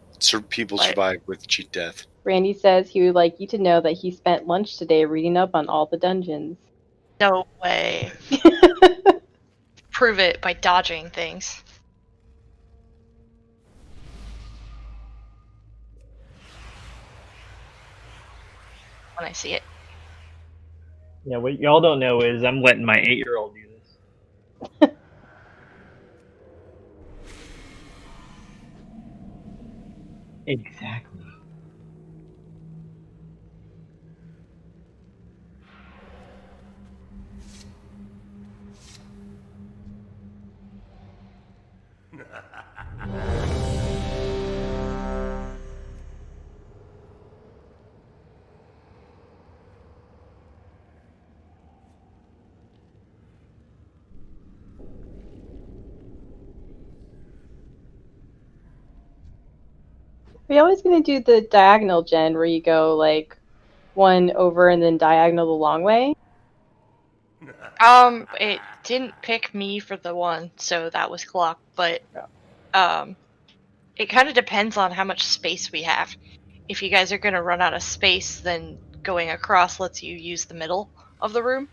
People survive with cheat death. Randy says he would like you to know that he spent lunch today reading up on all the dungeons. No way. Prove it by dodging things. When I see it. Yeah, what y'all don't know is I'm letting my 8-year-old do this. Exactly. Are you always going to do the diagonal, Jen, where you go like one over and then diagonal the long way? It didn't pick me for the one, so that was clocked, but it kind of depends on how much space we have. If you guys are going to run out of space, then going across lets you use the middle of the room.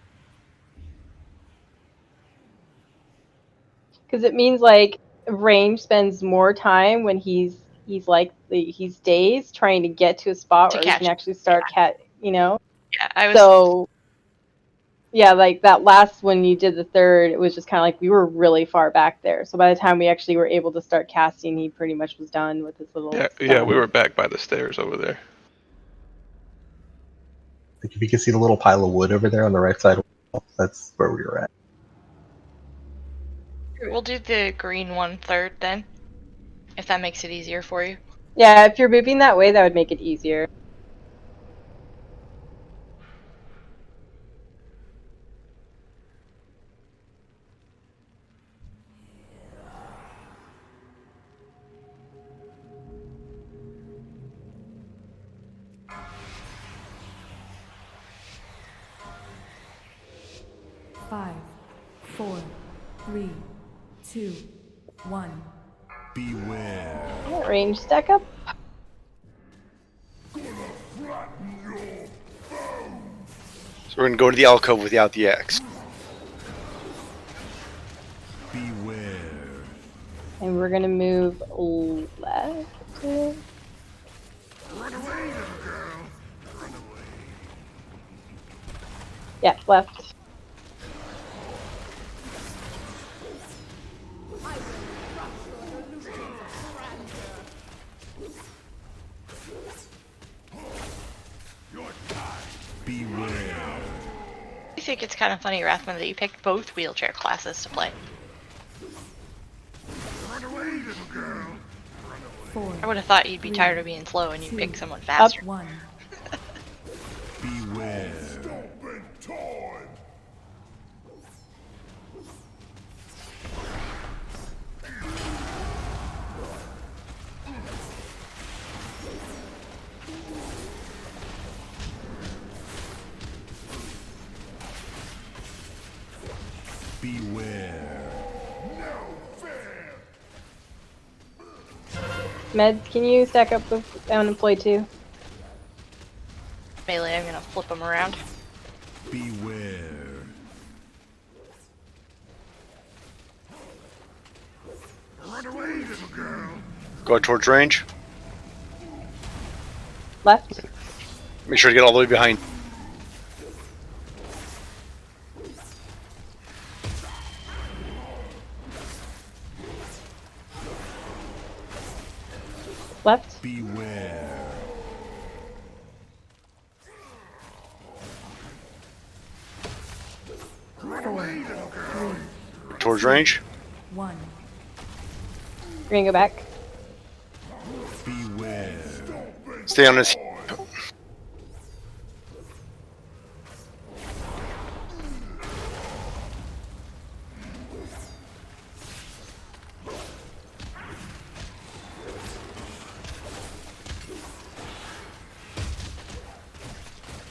Because it means like range spends more time when he's dazed trying to get to a spot where he can actually start Yeah, like that last when you did the third, it was just kind of like we were really far back there. So by the time we actually were able to start casting, he pretty much was done with his little. Yeah, we were back by the stairs over there. Like if you can see the little pile of wood over there on the right side, that's where we were at. We'll do the green one third then, if that makes it easier for you. Yeah, if you're moving that way, that would make it easier. Five, 4, 3, 2, 1. Beware. Yeah, range stack up. So we're gonna go to the alcove without the X. Beware. And we're gonna move left. Yeah, left. Beware. I think it's kind of funny, Rathman, that you picked both wheelchair classes to play. I would have thought you'd be tired of being slow and you'd pick someone faster. Up 1. Beware. Beware. Meds, can you stack up with unemployed too? Melee, I'm gonna flip them around. Beware. Go towards range. Left. Make sure to get all the way behind. Left. Beware. Towards range. 1. We're gonna go back. Beware. Stay on this.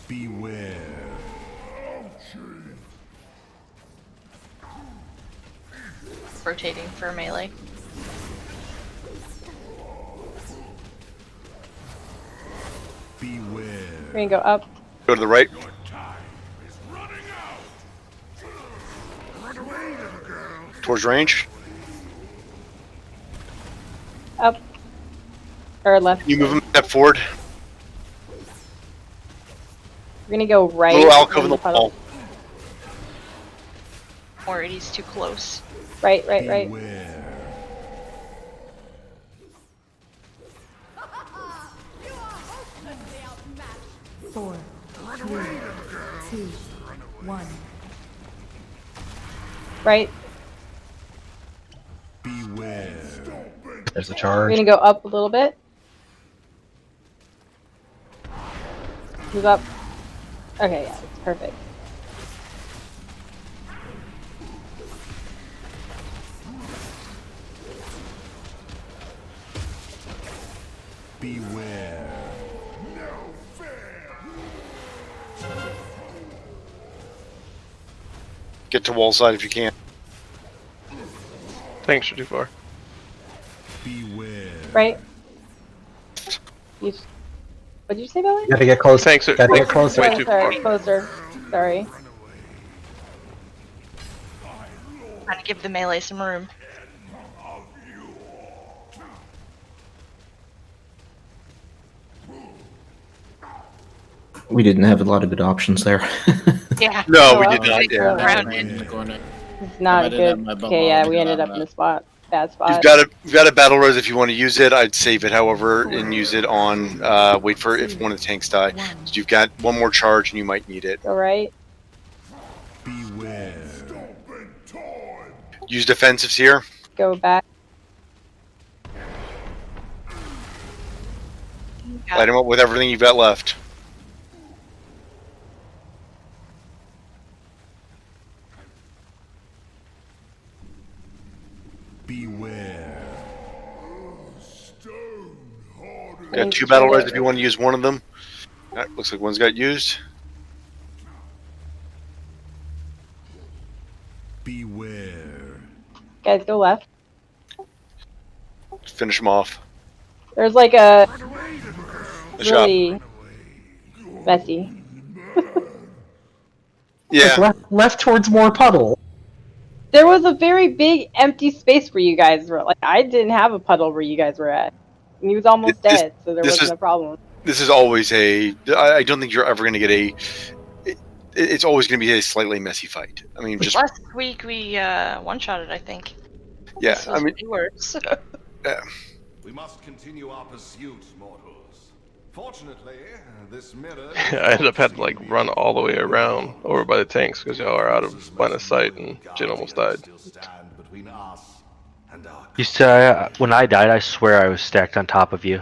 Beware. Rotating for melee. Beware. We're gonna go up. Go to the right. Towards range. Up. Or left. You move him a step forward. We're gonna go right. Little alcove in the puddle. wall. Or he's too close. Right, right, right. Beware. 4, 3, 2, 1. Right. Beware. There's a We're charge. gonna go up a little bit. Move up. Okay, yeah, it's perfect. Beware. Get to wall side if you can. Thanks, you're too far. Beware. Right. You, what did you say, Billy? You gotta get closer. Thanks, Gotta get closer. way too far. Sorry, closer. Sorry. Trying to give the melee some room. We didn't have a lot of good options there. Yeah. No, we did not. Yeah. Grounded. In the corner. It's not If I didn't have good. my bubble, Okay, I yeah, would we have ended up in a bad spot. You've got a battle res if you want to use it. I'd save it, however, and use it on. Wait for if one of the tanks die. So you've got one more charge, and you might need it. Go right. Beware. Use defensives here. Go back. Light him up with everything you've got left. Beware. Got 2 battle res if you want to use one of them. That looks like one's got used. Beware. Guys, go left. Finish them off. There's like a Good job. really messy. Yeah. Like left towards more puddle. There was a very big empty space where you guys were. Like I didn't have a puddle where you guys were at. And he was almost dead, so there wasn't a problem. This is always a. I don't think you're ever going to get a. It's always going to be a slightly messy fight. I mean, just Last week we one-shotted, I think. yeah. This I was mean, way worse. yeah. We must continue our pursuit, mortals. Fortunately, this mirror. I ended up having to like run all the way around over by the tanks because y'all are out of line of sight, and Jin almost died. You say when I died, I swear I was stacked on top of you.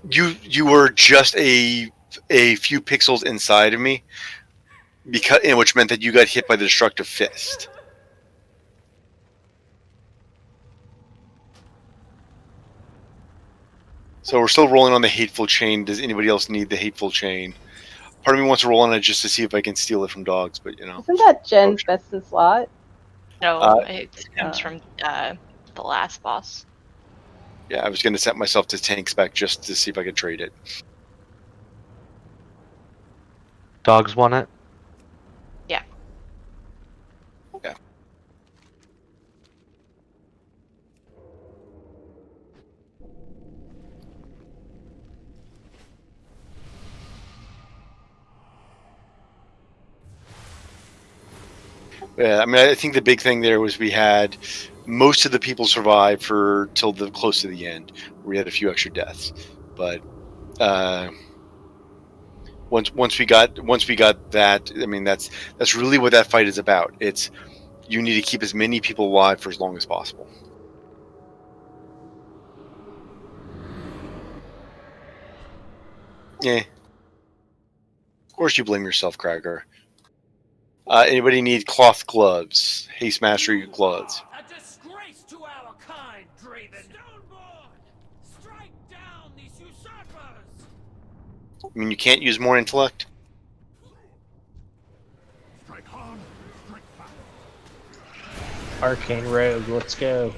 You were just a few pixels inside of me, which meant that you got hit by the destructive fist. So we're still rolling on the hateful chain. Does anybody else need the hateful chain? Part of me wants to roll on it just to see if I can steal it from dogs, but you know. Isn't that Jen's best in slot? No, it comes from the last boss. Yeah, I was going to set myself to tank spec just to see if I could trade it. Dogs want it? Yeah. Yeah. Yeah, I mean, I think the big thing there was we had most of the people survive for till the close to the end. We had a few extra deaths, but once we got that, I mean, that's really what that fight is about. It's you need to keep as many people alive for as long as possible. Yeah. Of course, you blame yourself, Cracker. Anybody need cloth gloves? Haste mastery gloves. A disgrace to our kind, Draven. Stoneborn! Strike down these usurpers! I mean, you can't use more intellect. Arcane Rogue, let's go.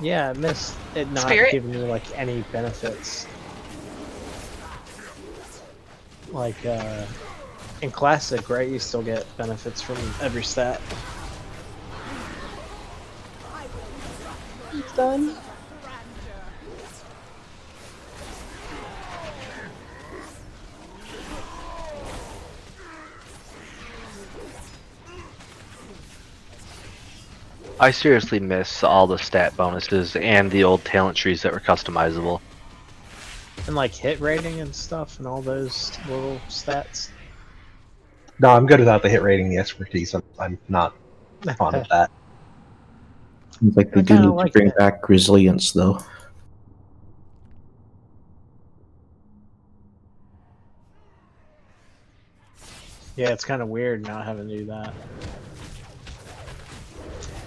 Yeah, I missed it not Spirit? giving me like any benefits. Like in Classic, right? You still get benefits from every stat. It's done. I seriously miss all the stat bonuses and the old talent trees that were customizable. And like hit rating and stuff and all those little stats. No, I'm good without the hit rating, the expertise. I'm not fond of that. Seems like they I do kinda need like to bring it. back resilience, though. Yeah, it's kind of weird not having to do that.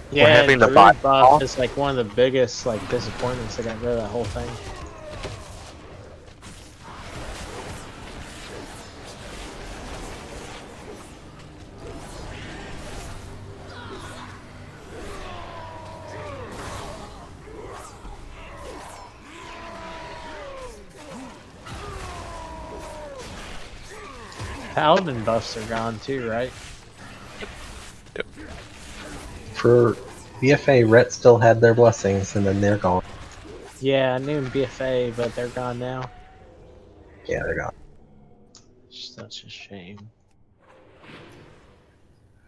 We're Yeah, having the Druid bot buff is like one of the biggest like disappointments. I got rid of that whole thing. Paladin buffs are gone too, right? for BFA, Rhett still had their blessings, and then they're gone. Yeah, I knew BFA, but they're gone now. Yeah, they're gone. Such a shame.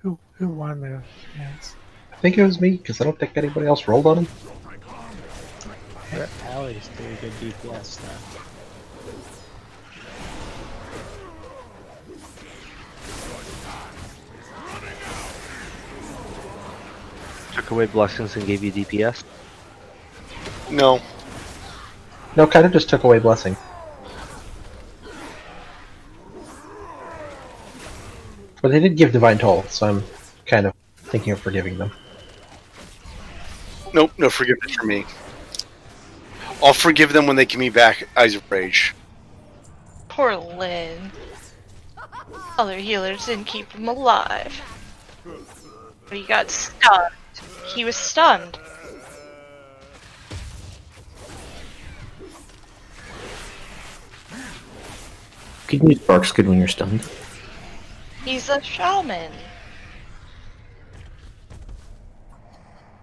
Who won there? Yes. I think it was me, because I don't think anybody else rolled on him. Rhett Pally's doing good DPS stuff. Took away blessings and gave you DPS. No. No, kind of just took away blessing. But they did give Divine Toll, so I'm kind of thinking of forgiving them. Nope, no forgiveness for me. I'll forgive them when they give me back Eyes of Rage. Poor Lynn. Other healers didn't keep him alive. But he got stunned. He was stunned. You can use Spark's good when you're stunned. He's a shaman.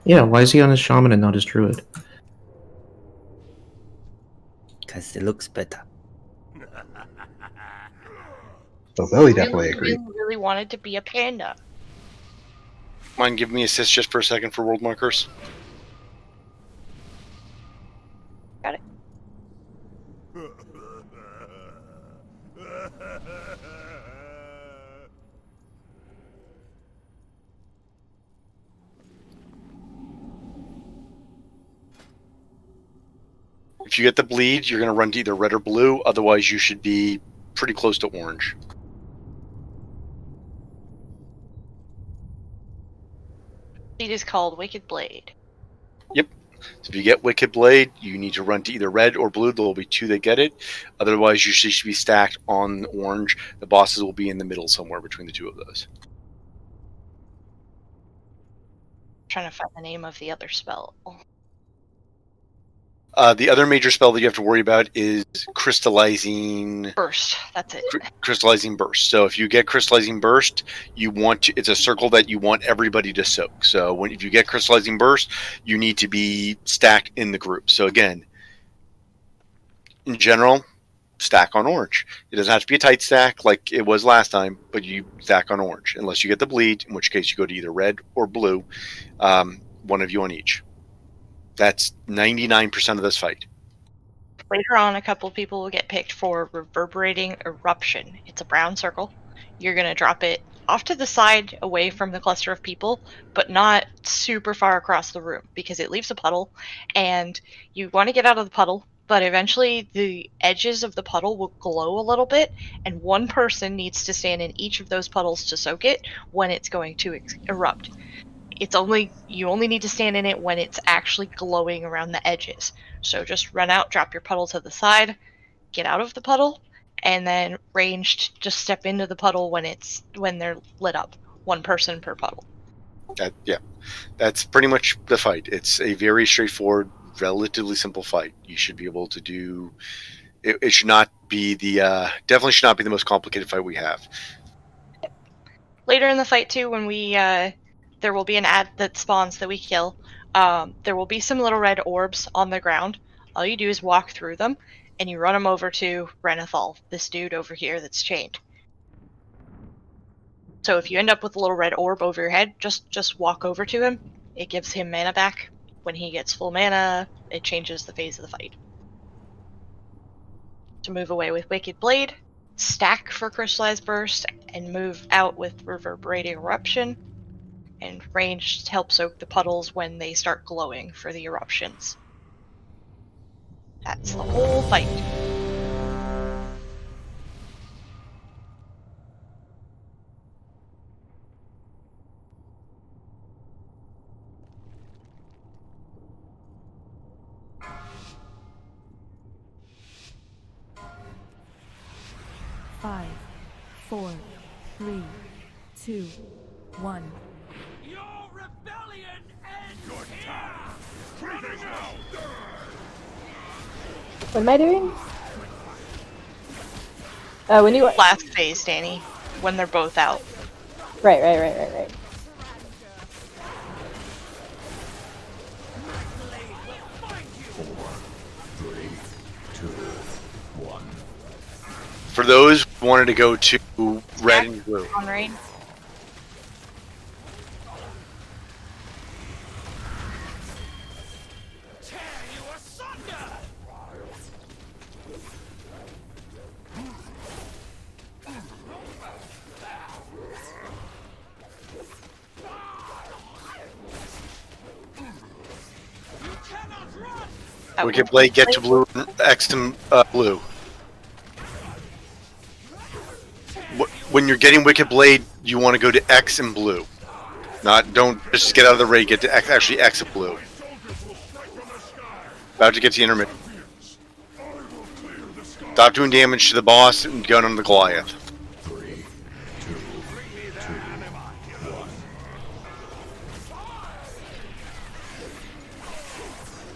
Yeah, why is he on his shaman and not his druid? Because it looks better. So Lily definitely Really, agreed. really wanted to be a panda. Mind giving me assist just for a second for world markers? Got it. If you get the bleed, you're going to run to either red or blue. Otherwise, you should be pretty close to orange. It is called Wicked Blade. Yep. So if you get Wicked Blade, you need to run to either red or blue. There will be two that get it. Otherwise, you should be stacked on orange. The bosses will be in the middle somewhere between the two of those. Trying to find the name of the other spell. The other major spell that you have to worry about is Crystallizing Burst. That's it. Crystallizing Burst. So if you get Crystallizing Burst, you want to, it's a circle that you want everybody to soak. So if you get Crystallizing Burst, you need to be stacked in the group. So again, in general, stack on orange. It doesn't have to be a tight stack like it was last time, but you stack on orange unless you get the bleed, in which case you go to either red or blue, one of you on each. That's 99% of this fight. Later on, a couple people will get picked for Reverberating Eruption. It's a brown circle. You're going to drop it off to the side away from the cluster of people, but not super far across the room because it leaves a puddle, and you want to get out of the puddle, but eventually the edges of the puddle will glow a little bit, and one person needs to stand in each of those puddles to soak it when it's going to erupt. You only need to stand in it when it's actually glowing around the edges. So just run out, drop your puddle to the side, get out of the puddle, and then ranged just step into the puddle when they're lit up. One person per puddle. That's pretty much the fight. It's a very straightforward, relatively simple fight. You should be able to do. It should not be definitely should not be the most complicated fight we have. Later in the fight too, when we there will be an ad that spawns that we kill. There will be some little red orbs on the ground. All you do is walk through them, and you run them over to Renethal, this dude over here that's chained. So if you end up with a little red orb over your head, just walk over to him. It gives him mana back. When he gets full mana, it changes the phase of the fight. To move away with Wicked Blade, stack for Crystallized Burst, and move out with Reverberating Eruption. And ranged help soak the puddles when they start glowing for the eruptions. That's the whole fight. Five, 4, 3, 2, 1. What am I doing? When you last phase, Danny, when they're both out. Right. those, we wanted to go to red and blue. On rain. Wicked Blade, get to blue, X to blue. When you're getting Wicked Blade, you want to go to X and blue. Don't just get out of the raid, get to X, actually X and blue. About to get to the intermittent. Stop doing damage to the boss and gun on the Goliath.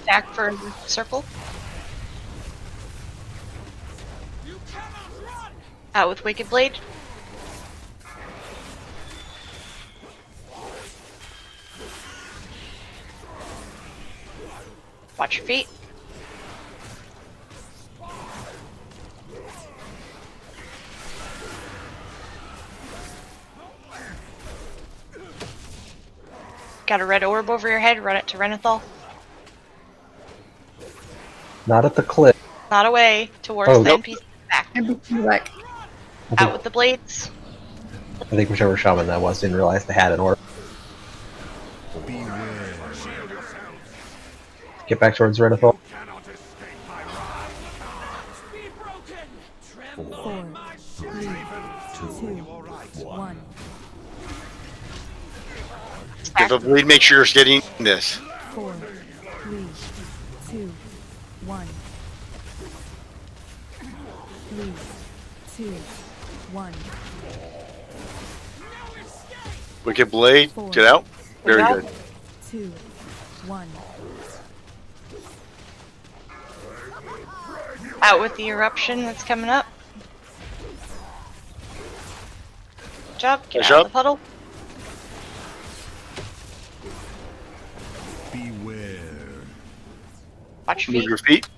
Back for circle. Out with Wicked Blade. Watch your feet. Got a red orb over your head, run it to Renathal. Not at the cliff. Not away, towards Oh, the nope. NPC back. Back. Out with the blades. I think whichever shaman that was didn't realize they had an orb. Get back towards Renethal. 4, 3, 2, 1. If the bleed, make sure you're getting this. 4, 3, 2, 1. 3, 2, 1. Wicked Blade, get out. Very good. 2, 1. Out with the eruption that's coming up. Good job, get Nice out job. of the puddle. Beware. Watch your Move feet. your feet.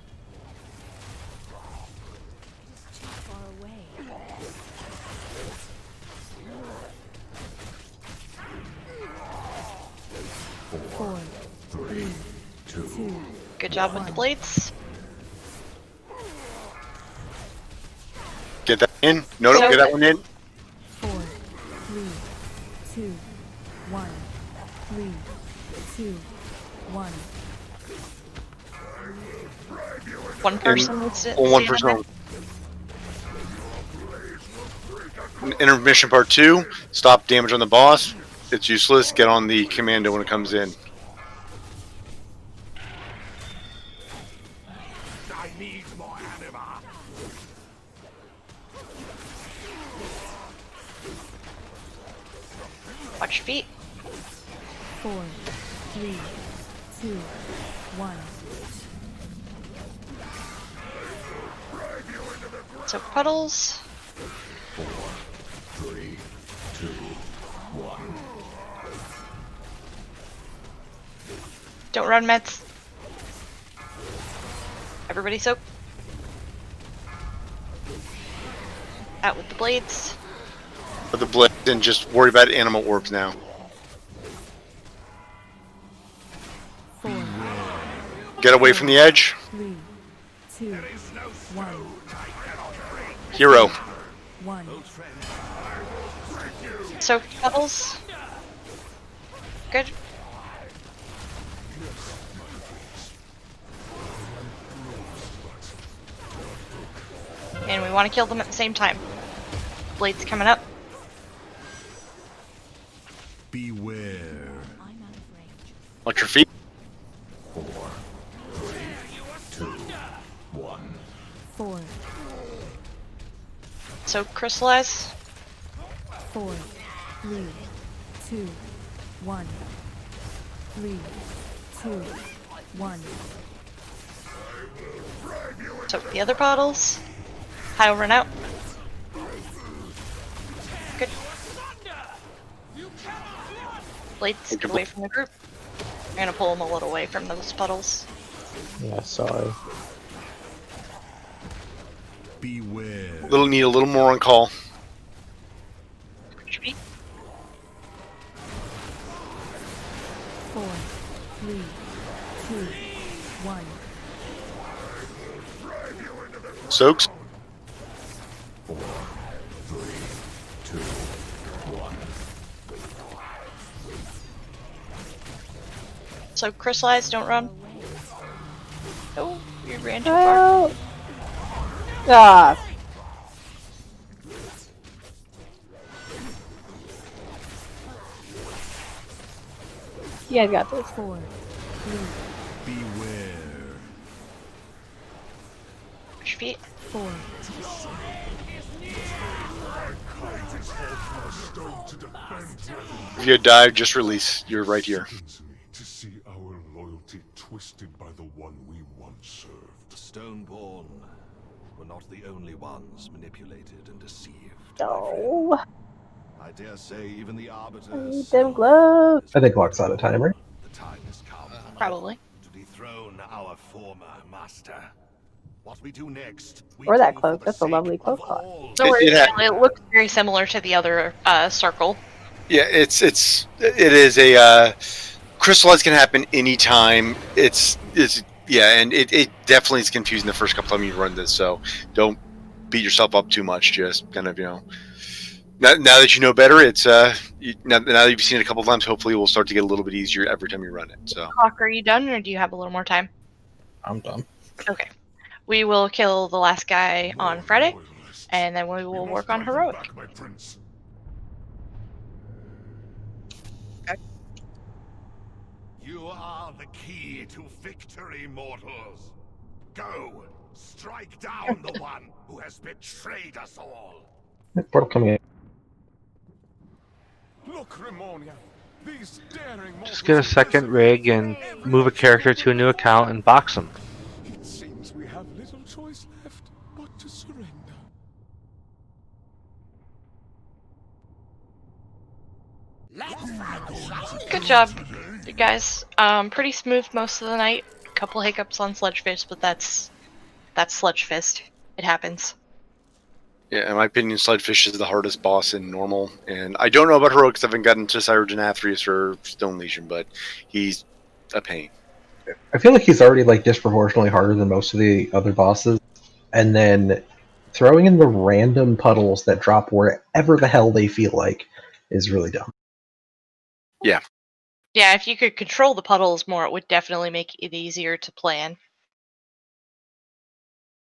Four, three, two. Good job with the blades. Get that in. No, get that one in. 4, 3, 2, 1. 3, 2, 1. One person needs to. One person. Intermission part 2. Stop damage on the boss. It's useless. Get on the commando when it comes in. I need more anima. Watch your feet. 4, 3, 2, 1. So puddles. 4, 3, 2, 1. Don't run meds. Everybody soak. Out with the blades. Put the blade and just worry about animal orbs now. 4, Get away from the edge. 3, 2, 1. Hero. 1. Soak puddles. Good. And we want to kill them at the same time. Blades coming up. Beware. Watch your feet. 4, 3, 2, 1. 4, So crystallize. 4, 3, 2, 1. 3, 2, 1. Soak the other bottles. He'll run out. Good. Blades, get away from the group. I'm gonna pull them a little away from those puddles. Yeah, sorry. Beware. Need a little more on call. 4, 3, 2, 1. Soaks. 4, 3, 2, 1. So crystallize, don't run. Oh, you ran too far. Ah. You guys got this. 4, 3. Beware. Push your feet. 4. If you dive, just release. You're right here. To see our loyalty twisted by the one we once served. The Stoneborn were not the only ones manipulated and deceived. No. I dare say even the arbiters. I need them gloves. I think Locke's out of time, right? The time has come. Probably. To dethrone our former master. What we do next. Or that cloak. That's a lovely cloak. Don't worry, it looks very similar to the other circle. Yeah, it is a crystallize can happen anytime. It's and it definitely is confusing the first couple times you run this. So don't beat yourself up too much. Just kind of now that you know better, it's now that you've seen it a couple times, hopefully it will start to get a little bit easier every time you run it. So Hawk, are you done, or do you have a little more time? I'm done. Okay. We will kill the last guy on Friday, and then we will work on heroic. You are the key to victory, mortals. Go, strike down the one who has betrayed us all. Portal coming in. Look, Remonia. These daring Just get a second rig and move a character to a new account and box them. It seems we have little choice left but to surrender. Good job, you guys. Pretty smooth most of the night. Couple hiccups on Sludgefist, but that's Sludgefist. It happens. yeah, in my opinion, Sludgefish is the hardest boss in normal, and I don't know about heroic because I haven't gotten to Castle Nathria or Stone Legion, but he's a pain. I feel like he's already like disproportionately harder than most of the other bosses, and then throwing in the random puddles that drop wherever the hell they feel like is really dumb. Yeah. Yeah, if you could control the puddles more, it would definitely make it easier to plan.